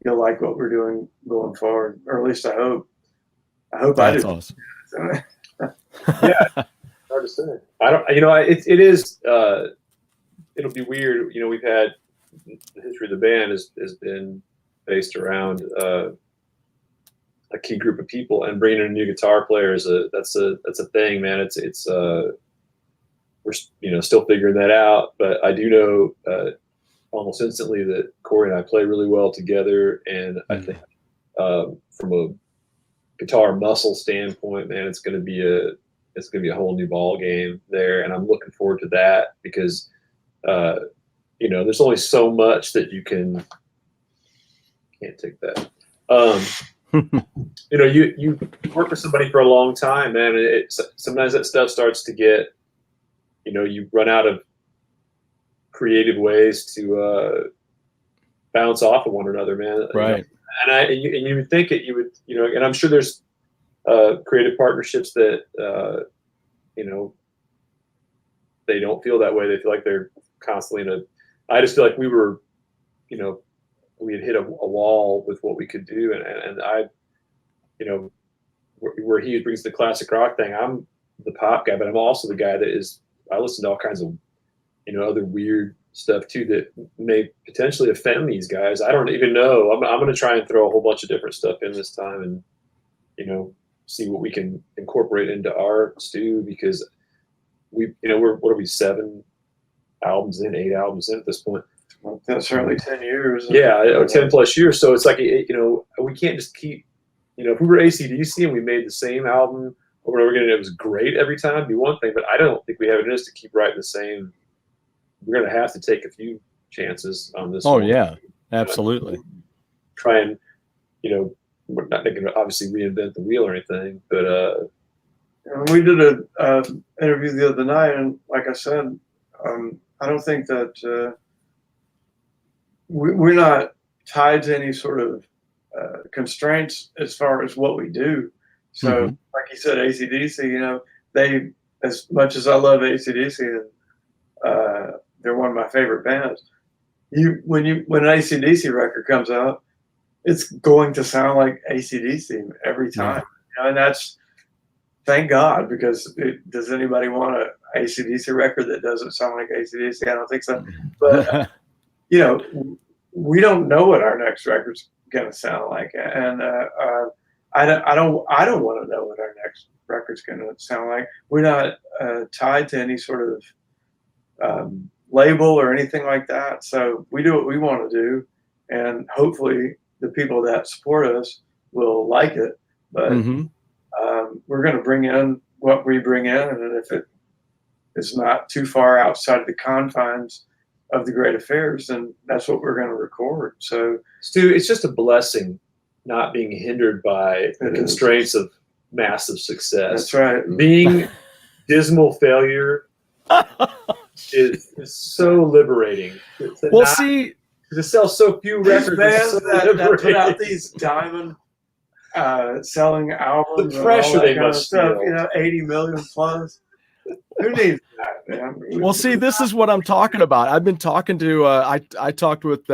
you'll like what we're doing going forward, or at least I hope. That's I do. Awesome. Yeah, hard to say. I don't. It is. It'll be weird. We've had the history of the band has been based around a key group of people, and bringing in a new guitar player that's a thing, man. It's we're still figuring that out, but I do know almost instantly that Corey and I play really well together, and I think from a guitar muscle standpoint, man, it's going to be a whole new ball game there, and I'm looking forward to that because there's only so much that you can't take that. You work with somebody for a long time, man. Sometimes that stuff starts to get, you run out of creative ways to bounce off of one another, man. Right. And you would think it, you would, and I'm sure there's creative partnerships that, they don't feel that way. They feel like they're constantly I just feel like we were, we had hit a wall with what we could do. And I, where he brings the classic rock thing, I'm the pop guy, but I'm also the guy I listen to all kinds of, other weird stuff too that may potentially offend these guys. I don't even know. I'm going to try and throw a whole bunch of different stuff in this time and, see what we can incorporate into our stew, because we're, what are we, 7 albums in, 8 albums in at this point. Well, that's certainly 10 years. Yeah, 10 plus years. So it's like, we can't just keep, if we were AC/DC and we made the same album over and over again and it was great every time, it'd be one thing, but I don't think we have it in us to keep writing the same. We're going to have to take a few chances on this. Oh, yeah, absolutely. Try and, we're not going to obviously reinvent the wheel or anything, but we did an interview the other night, and like I said, I don't think that we're not tied to any sort of constraints as far as what we do. So, like you said, AC/DC, they, as much as I love AC/DC, and they're one of my favorite bands. When an AC/DC record comes out, it's going to sound like AC/DC every time, and that's, thank God, because does anybody want an AC/DC record that doesn't sound like AC/DC? I don't think so. But we don't know what our next record's going to sound like, and I don't want to know what our next record's going to sound like. We're not tied to any sort of label or anything like that. So we do what we want to do, and hopefully the people that support us will like it. But we're going to bring in what we bring in, and if it is not too far outside of the confines of the great affairs, then that's what we're going to record. So, Stu, it's just a blessing not being hindered by the constraints of massive success. That's right. Being dismal failure is so liberating. To sell so few records. Bands that put out these diamond selling albums, the pressure they must feel. 80 million plus. Who needs that, man? Well, see, this is what I'm talking about. I've been talking to I talked with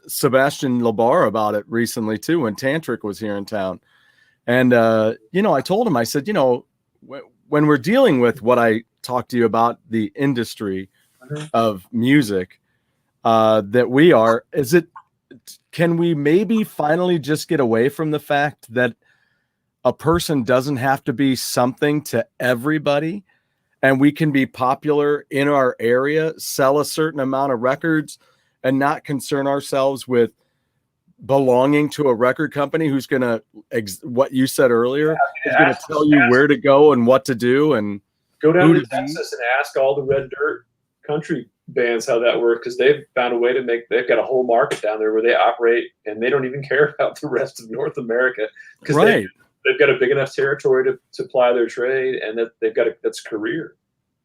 Sebastian Labar about it recently too, when Tantric was here in town. And I told him, I said, when we're dealing with what I talked to you about, the industry of music that we are, can we maybe finally just get away from the fact that a person doesn't have to be something to everybody, and we can be popular in our area, sell a certain amount of records, and not concern ourselves with belonging to a record company who's going to, what you said earlier, is going to tell you where to go and what to do, and go down to Texas and ask all the red dirt country bands how that works, because they've found a way to they've got a whole market down there where they operate and they don't even care about the rest of North America, because they've got a big enough territory to ply their trade, and that they've got that's a career.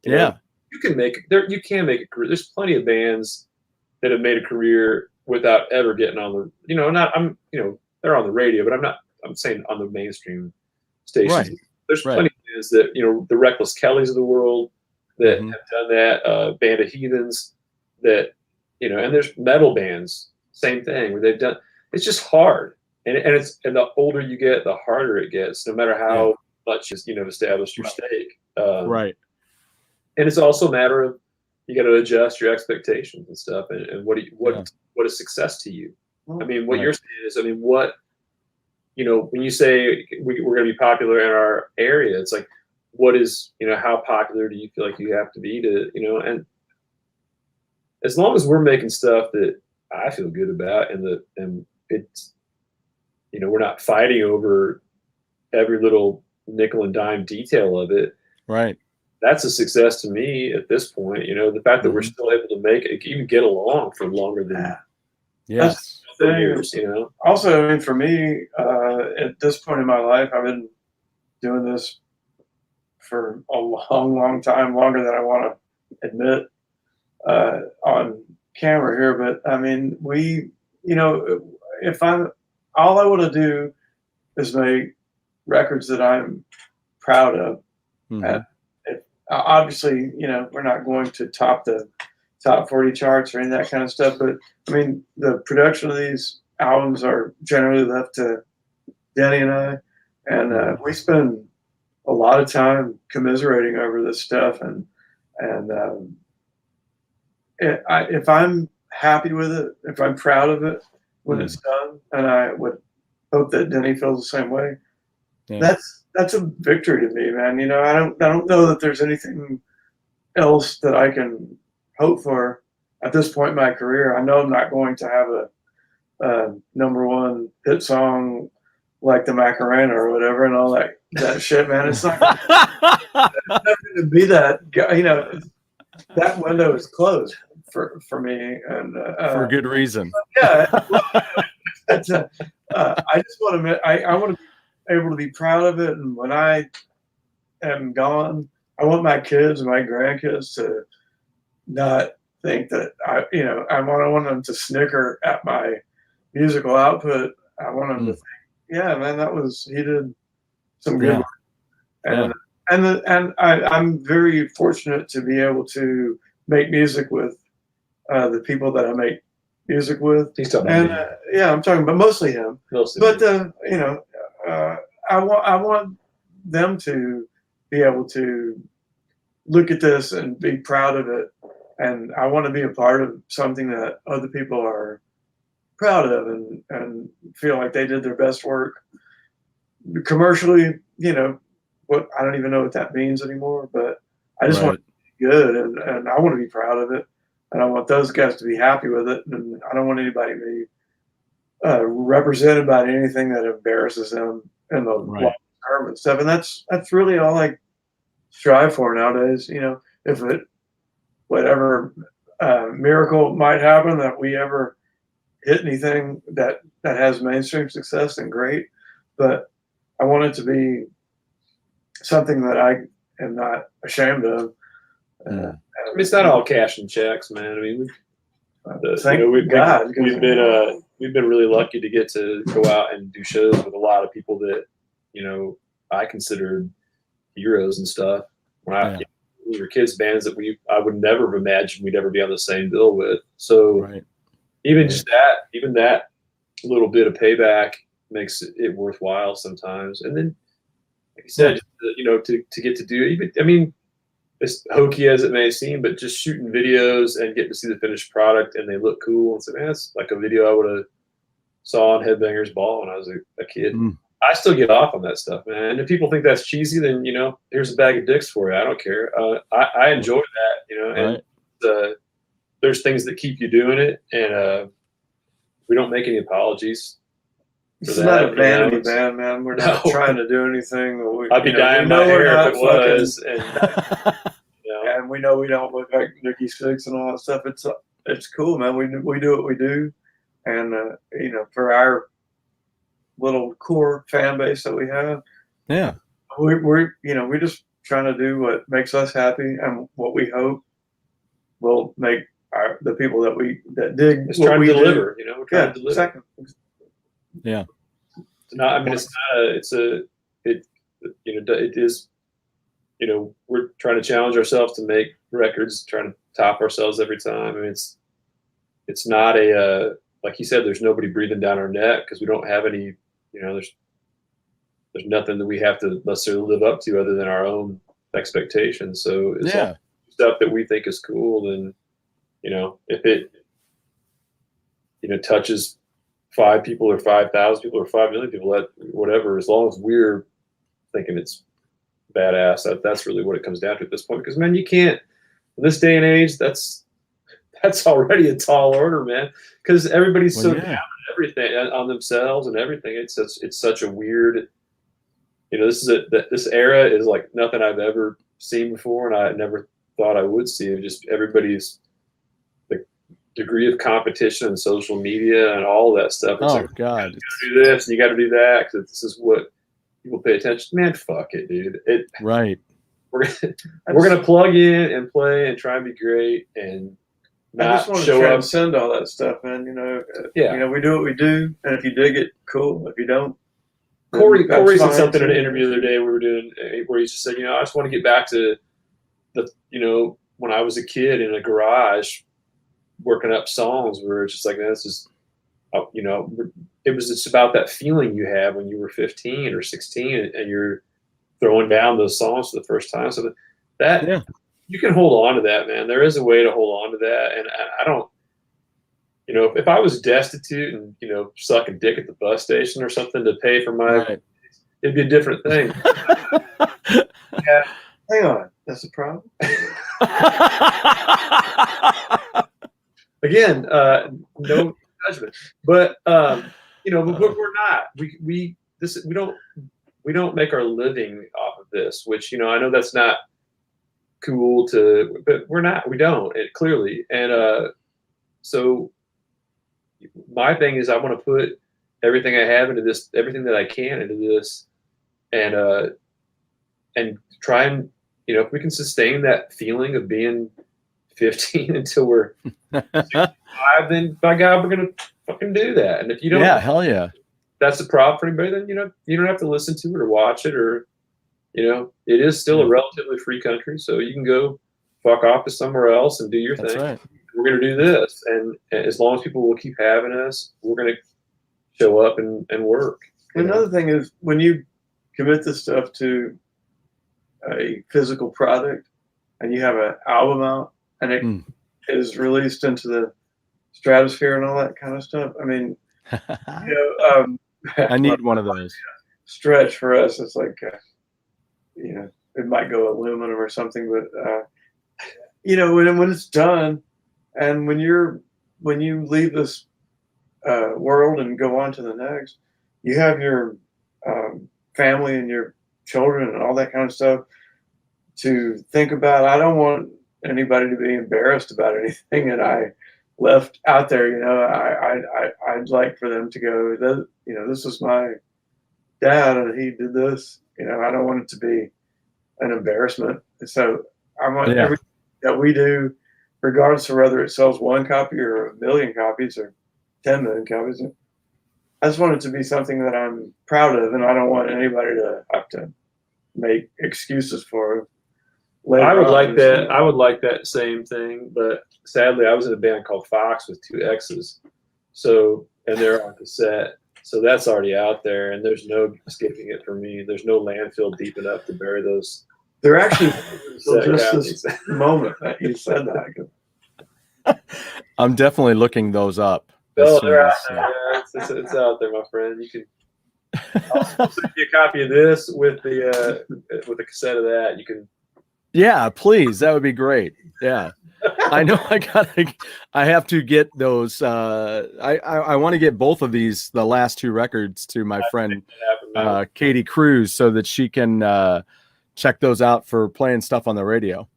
You can make a career. There's plenty of bands that have made a career without ever getting on the, they're on the radio, but I'm saying on the mainstream stations. Right. There's plenty of bands that, the Reckless Kellys of the world that have done that, Band of Heathens that, and there's metal bands, same thing, where they've done, it's just hard. And the older you get, the harder it gets, no matter how much you've established your stake. Right. And it's also a matter of, you got to adjust your expectations and stuff. And what is success to you? I mean, what you're saying is, what, when you say we're going to be popular in our area, it's like, what is, how popular do you feel like you have to be to, and as long as we're making stuff that I feel good about, and it's, we're not fighting over every little nickel and dime detail of it. Right. That's a success to me at this point. The fact that we're still able to make it, even get along for longer than years. Also, for me, at this point in my life, I've been doing this for a long, long time, longer than I want to admit, on camera here, but I mean, if all I want to do is make records that I'm proud of. Mhm. Obviously, we're not going to top the top 40 charts or any of that kind of stuff, but I mean, the production of these albums are generally left to Denny and I, and we spend a lot of time commiserating over this stuff, and if I'm happy with it, if I'm proud of it when it's done, and I would hope that Denny feels the same way. Yeah. That's a victory to me, man. I don't know that there's anything else that I can hope for at this point in my career. I know I'm not going to have a number one hit song like the Macarena or whatever and all that shit, man. It's not going to be that. That window is closed for me, and for good reason. Yeah, I just want to. I want to be able to be proud of it, and when I am gone, I want my kids and my grandkids to not think that I want them to snicker at my musical output. I want them to think, yeah, man, he did some good work. And I'm very fortunate to be able to make music with the people that I make music with. He's talking about me. Yeah, I'm talking about mostly him. I want them to be able to look at this and be proud of it, and I want to be a part of something that other people are proud of and feel like they did their best work commercially. What I don't even know what that means anymore, but I just want it to be good, and I want to be proud of it, and I want those guys to be happy with it, and I don't want anybody to be represented by anything that embarrasses them in the long term and stuff. And that's really all I strive for nowadays. If whatever miracle might happen that we ever hit anything that has mainstream success, then great. But I want it to be something that I am not ashamed of. It's not all cash and checks, man. I mean, thank God. We've been really lucky to get to go out and do shows with a lot of people that I considered heroes and stuff. When these were kids bands that I would never have imagined we'd ever be on the same bill with. So even that little bit of payback makes it worthwhile sometimes. And then, like you said, to get to do it. I mean, as hokey as it may seem, but just shooting videos and getting to see the finished product and they look cool and say, man, that's like a video I would have saw on Headbangers Ball when I was a kid. I still get off on that stuff, man. And if people think that's cheesy, then here's a bag of dicks for you. I don't care. I enjoy that, and there's things that keep you doing it, and we don't make any apologies. It's not a vanity band, man. We're not trying to do anything. I'd be dyeing my hair if it was. And we know we don't look like Nikki Sixx and all that stuff. It's cool, man. We do what we do, and for our little core fan base that we have, we're just trying to do what makes us happy and what we hope will make the people that dig just trying to deliver. We're trying to deliver. Exactly. Yeah. No, I mean, it is, we're trying to challenge ourselves to make records, trying to top ourselves every time. I mean, it's not like you said, there's nobody breathing down our neck because we don't have any, there's nothing that we have to necessarily live up to other than our own expectations. So it's all stuff that we think is cool. And, if it, touches 5 people or 5,000 people or 5 million people, that whatever, as long as we're thinking it's badass, that's really what it comes down to at this point. Because man, you can't, in this day and age, that's already a tall order, man. Because everybody's so down on everything, on themselves and everything. It's such a weird, this era is like nothing I've ever seen before, and I never thought I would see. Just everybody's degree of competition and social media and all that stuff. It's God, you got to do this and you got to do that because this is what people pay attention. Man, fuck it, dude. We're gonna plug in and play and try and be great, and I just want to transcend all that stuff, man. We do what we do, and if you dig it, cool. If you don't, Corey said something in an interview the other day we were doing where he just said, I just want to get back to when I was a kid in a garage working up songs where it's just like, this is, it was just about that feeling you had when you were 15 or 16 and you're throwing down those songs for the first time. So that you can hold on to that, man. There is a way to hold on to that. And I don't, if I was destitute and, sucking dick at the bus station or something to pay for my, it'd be a different thing. Yeah. Hang on. That's a problem. Again, no judgment, but but we're not. We don't make our living off of this, which I know that's not cool but we're not. We don't clearly, and so my thing is I want to put everything I have into this, everything that I can into this, and try and if we can sustain that feeling of being 15 until we're 65, then by God, we're gonna fucking do that. And if you don't, hell yeah, that's the problem for anybody. Then you don't have to listen to it or watch it, or it is still a relatively free country, so you can go fuck off to somewhere else and do your thing. Right. We're gonna do this, and as long as people will keep having us, we're gonna show up and work. Another thing is when you commit this stuff to a physical product and you have an album out and it is released into the stratosphere and all that kind of stuff. I mean, I need one of those. Stretch for us. It's like, it might go aluminum or something, but when it's done, and when you leave this world and go on to the next, you have your family and your children and all that kind of stuff to think about. I don't want anybody to be embarrassed about anything that I left out there. I'd like for them to go, this is my dad and he did this. I don't want it to be an embarrassment. So I want everything that we do, regardless of whether it sells 1 copy or 1 million copies or 10 million copies, I just want it to be something that I'm proud of, and I don't want anybody to have to make excuses for it. I would like that. I would like that same thing, but sadly, I was in a band called Fox with 2 X's, and they're on cassette, so that's already out there, and there's no escaping it for me. There's no landfill deep enough to bury those. They're actually just this moment that you said that. I'm definitely looking those up. Oh, they're out there. Yeah, it's out there, my friend. You can. I'll send you a copy of this with the cassette of that. You can. Yeah, please. That would be great. Yeah, I know. I have to get those. I want to get both of these, the last 2 records, to my friend Katie Cruz, so that she can check those out for playing stuff on the radio.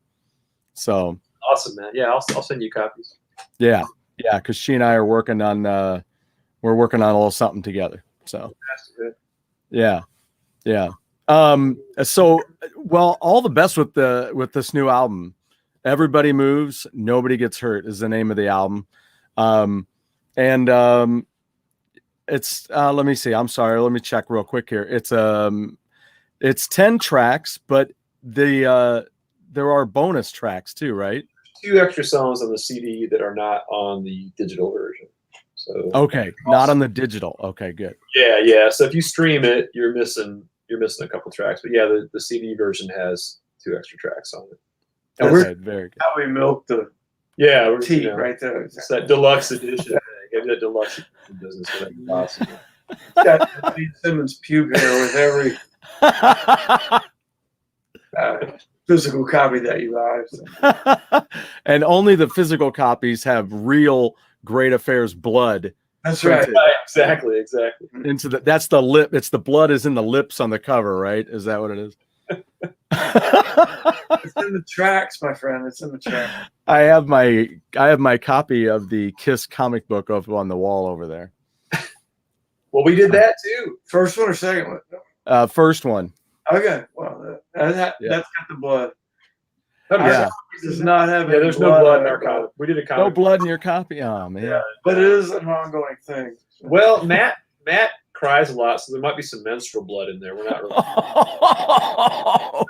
So awesome, man. Yeah, I'll send you copies. Yeah, because she and I are working on a little something together. So yeah. So, well, all the best with this new album. Everybody Moves, Nobody Gets Hurt is the name of the album. It's let me see. I'm sorry. Let me check real quick here. It's 10 tracks, but there are bonus tracks too, right? 2 extra songs on the CD that are not on the digital version. So okay, not on the digital. Okay, good. Yeah. So if you stream it, you're missing a couple tracks. But yeah, the CD version has 2 extra tracks on it. And okay, very good. How we milk the tea right there. It's that deluxe edition. Give you that deluxe edition business whenever possible. Got Gene Simmons puke hair with every physical copy that you buy. So. And only the physical copies have real Great Affairs blood. That's right. Exactly. Into that's the lip. It's the blood is in the lips on the cover, right? Is that what it is? It's in the tracks, my friend. It's in the tracks. I have my copy of the Kiss comic book up on the wall over there. Well, we did that too. First one or second one? First one. Okay. Well, that's got the blood. Yeah. Does not have. Yeah, there's no blood in our copy. We did a copy. No blood in your copy. Oh man. Yeah, but it is an ongoing thing. Well, Matt cries a lot, so there might be some menstrual blood in there. We're not really. Oh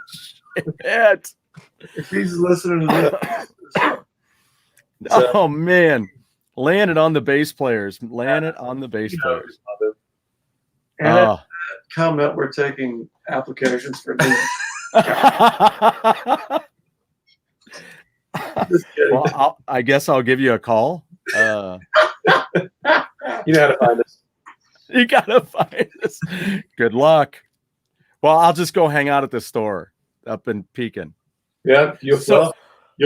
shit! If he's listening to this, Oh man, land it on the bass players. Land it on the bass players. and at that comment, we're taking applications for this. Well, I guess I'll give you a call. You know how to find us. You gotta find us. Good luck. Well, I'll just go hang out at the store up in Pekin. Yeah, you'll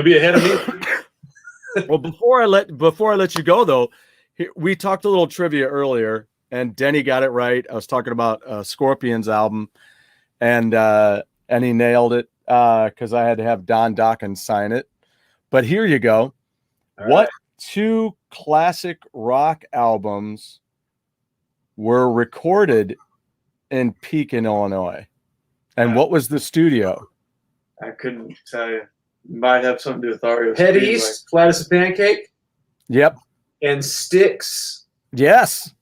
be ahead of me. Well, before I let you go though, we talked a little trivia earlier, and Denny got it right. I was talking about Scorpions album, and he nailed it because I had to have Don Dawkins sign it. But here you go. All What right. 2 classic rock albums were recorded in Pekin, Illinois? And what was the studio? I couldn't tell you. Might have something to do with REO Head Speedway. East, Flat as a Pancake, Yep. and Styx. Yes.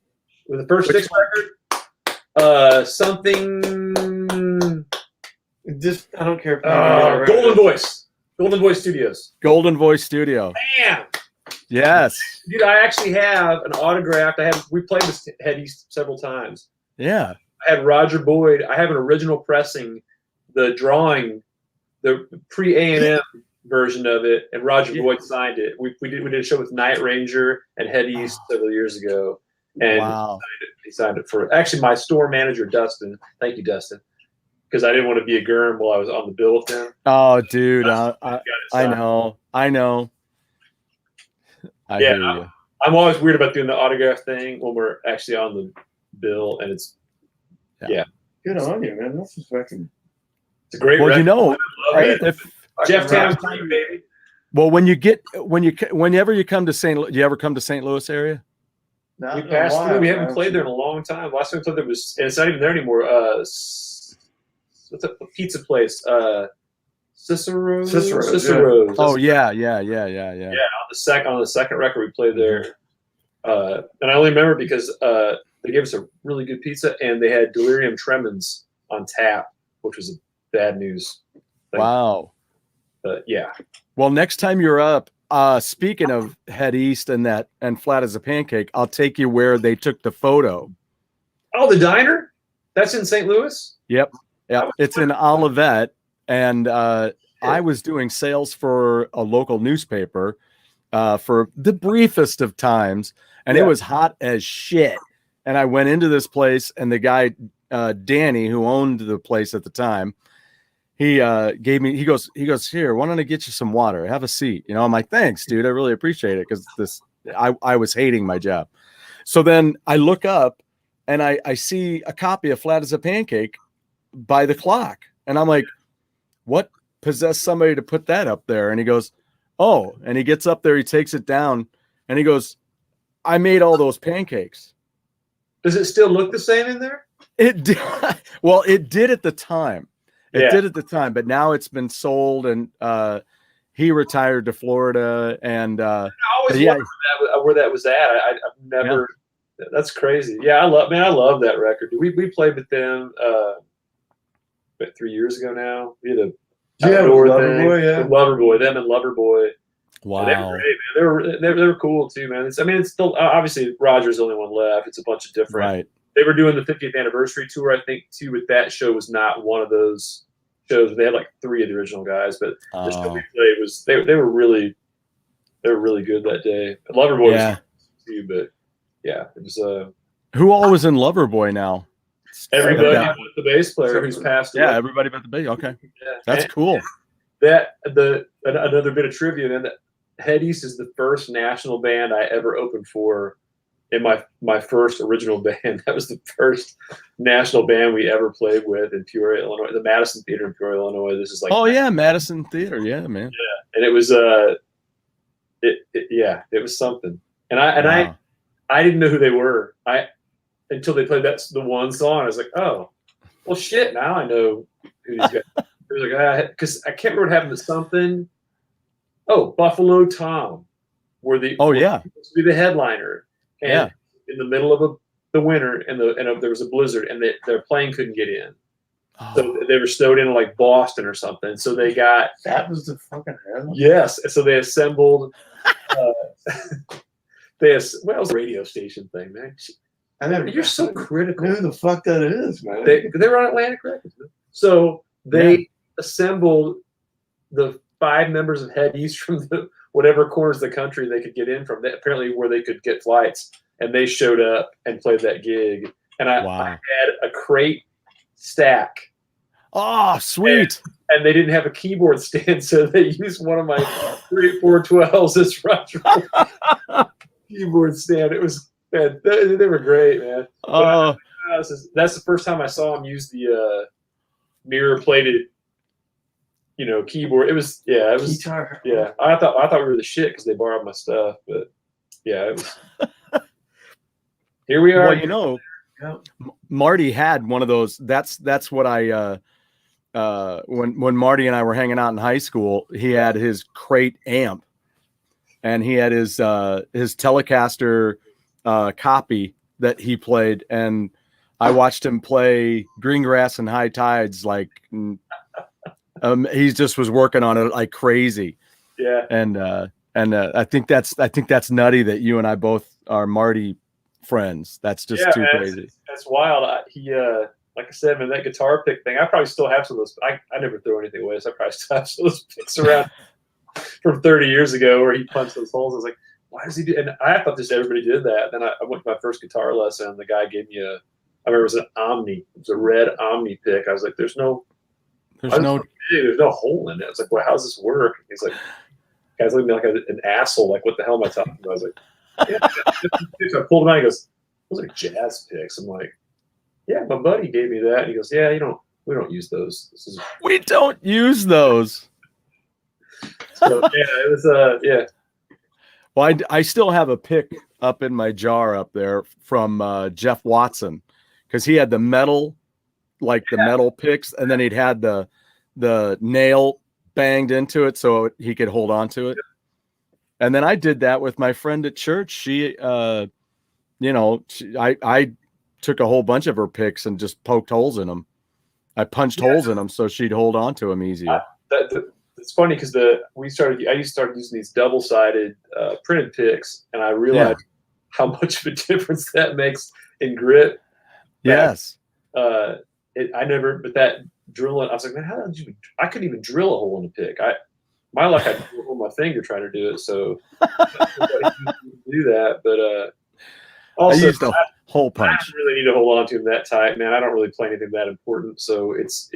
With the first Which Styx record, something. Just I don't care. If Golden Voice. Golden Voice Studios. Golden Voice Studio. Bam! Yes. Dude, I actually have an autographed. We played with Head East several times. Yeah. I had Roger Boyd. I have an original pressing, the drawing, the pre-A&M version of it, and Roger Boyd signed it. We did a show with Night Ranger and Head East several years ago, and Wow. he signed it for actually my store manager Dustin. Thank you, Dustin, because I didn't want to be a germ while I was on the bill with him. Oh, dude. I signed. know. I Yeah, hear you. I'm always weird about doing the autograph thing when we're actually on the bill, and it's Good on you, man. That's just fucking. it's a great. Well, record. you know, I love it. if, Jeff Town, baby. well, whenever you come to St. Louis, do you ever come to St. Louis area? We passed through. We haven't played there in a long time. Last time we played there was, and it's not even there anymore. What's the pizza place? Cicero's. Cicero's, Oh yeah. Yeah, on the second record we played there, and I only remember because they gave us a really good pizza and they had Delirium Tremens on tap, which was a bad news thing. Wow. But yeah, Well, next time you're up, speaking of Head East and Flat as a Pancake, I'll take you where they took the photo. oh, the diner, that's in St. Louis. Yep. It's in Olivet, and I was doing sales for a local newspaper for the briefest of times, and it was hot as shit. And I went into this place, and the guy, Danny, who owned the place at the time, he gave me, he goes, here, why don't I get you some water? Have a seat. You know, I'm like, thanks, dude. I really appreciate it. Because I was hating my job. So then I look up and I see a copy of Flat as a Pancake by the clock. And I'm like, what possessed somebody to put that up there? And he goes, oh, and he gets up there, he takes it down, and he goes, I made all those pancakes. Does it still look the same in there? It did. Well, it did at the time. It did at the time, but now it's been sold, and he retired to Florida. And I always wondered where that was at. I've never. Yeah. That's crazy. Yeah, I love that record. We played with them 3 years ago now. We had a Loverboy, them and Loverboy. Wow, and they were great, man. They were cool too, man. It's still obviously Roger's the only one left. It's a bunch of different. Right. They were doing the 50th anniversary tour, I think, too. With that show was not one of those shows. They had like 3 of the original guys, but the show we played was they were really good that day. Loverboy was too, but yeah, it was. Who all was in Loverboy now? Everybody but the bass player who's passed away. Yeah, everybody but the bass. Okay, that's cool. Another bit of trivia, man. That Head East is the first national band I ever opened for. In my first original band, that was the first national band we ever played with in Peoria, Illinois, the Madison Theater in Peoria, Illinois. This is like Madison Theater, yeah, man. Yeah, and it was it was something, and I didn't know who they were. Until they played the one song, I was like, oh, well, shit. Now I know who these guys. It was like, because I can't remember what happened to something. Oh, Buffalo Tom, were the supposed to be the headliner, and in the middle of the winter, and there was a blizzard, and their plane couldn't get in, so they were snowed in like Boston or something. So they got that was the fucking headline. Yes, so they assembled. What else? Radio station thing, man. You're so critical. Who the fuck that is, man? They were on Atlantic Records. Man. So they assembled the 5 members of Head East from whatever corners of the country they could get in from. Apparently, where they could get flights, and they showed up and played that gig. And I had a crate stack. Oh, sweet! And they didn't have a keyboard stand, so they used one of my 412s as front keyboard stand. It was. Man, they were great, man. That's the first time I saw him use the mirror-plated, keyboard. It was guitar. Yeah, I thought we were the shit because they borrowed my stuff, but yeah, it was. Here we are. Well, Marty had one of those. That's what I when Marty and I were hanging out in high school, he had his crate amp, and he had his Telecaster copy that he played, and I watched him play Greengrass and High Tides like he just was working on it like crazy. Yeah. And I think that's nutty that you and I both are Marty friends. That's just too crazy. That's wild. He like I said, man, that guitar pick thing, I probably still have some of those. I never throw anything away, so I probably still have some of those picks around from 30 years ago where he punched those holes. I was like, why does he do? And I thought just everybody did that. Then I went to my first guitar lesson, and the guy gave me I remember it was an Omni. It was a red Omni pick. I was like, there's no hole in it. I was like, well, how's this work? He's like, guys look at me like an asshole. Like, what the hell am I talking about? I was like, yeah. So I pulled him out. He goes, those are jazz picks. I'm like, yeah, my buddy gave me that. And he goes, yeah, we don't use those. We don't use those. So yeah, it was Well, I still have a pick up in my jar up there from Jeff Watson, because he had the metal picks, and then he'd had the nail banged into it so he could hold on to it. And then I did that with my friend at church. She, I took a whole bunch of her picks and just poked holes in them. I punched holes in them so she'd hold on to them easier. It's funny because I used to start using these double-sided printed picks, and I realized how much of a difference that makes in grip. Yes. But that drilling, I was like, man, how did I couldn't even drill a hole in a pick. My luck, I drew a hole in my finger trying to do it. So do that. But also, I used a hole punch. I don't really need to hold on to them that tight, man. I don't really play anything that important. So it's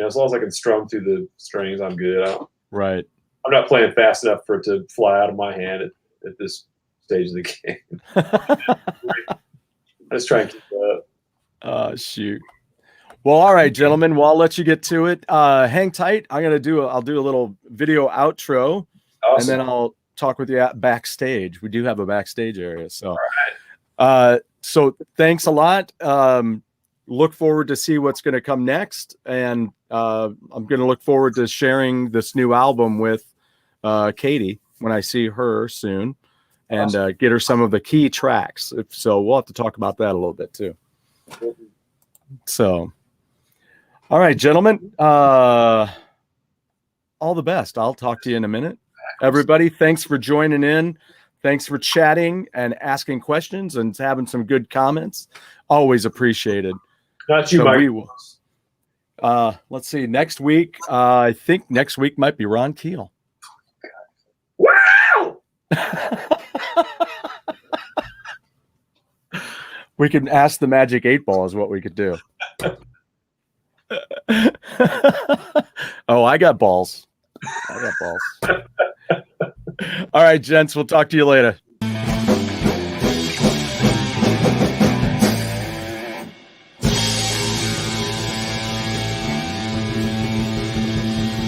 as long as I can strum through the strings, I'm good. Right. I'm not playing fast enough for it to fly out of my hand at this stage of the game. I just try and keep up. Shoot. Well, all right, gentlemen. Well, I'll let you get to it. Hang tight. I'll do a little video outro, Awesome. And then I'll talk with you backstage. We do have a backstage area. So, all right. So thanks a lot. Look forward to see what's going to come next. And I'm going to look forward to sharing this new album with Katie when I see her soon, and get her some of the key tracks. So we'll have to talk about that a little bit too. So, all right, gentlemen, all the best. I'll talk to you in a minute. Everybody, thanks for joining in. Thanks for chatting and asking questions and having some good comments. Always appreciated. Not you, Mike. Let's see. Next week, I think next week might be Ron Keel. Wow! We can ask the Magic 8 Ball is what we could do. Oh, I got balls. All right, gents. We'll talk to you later.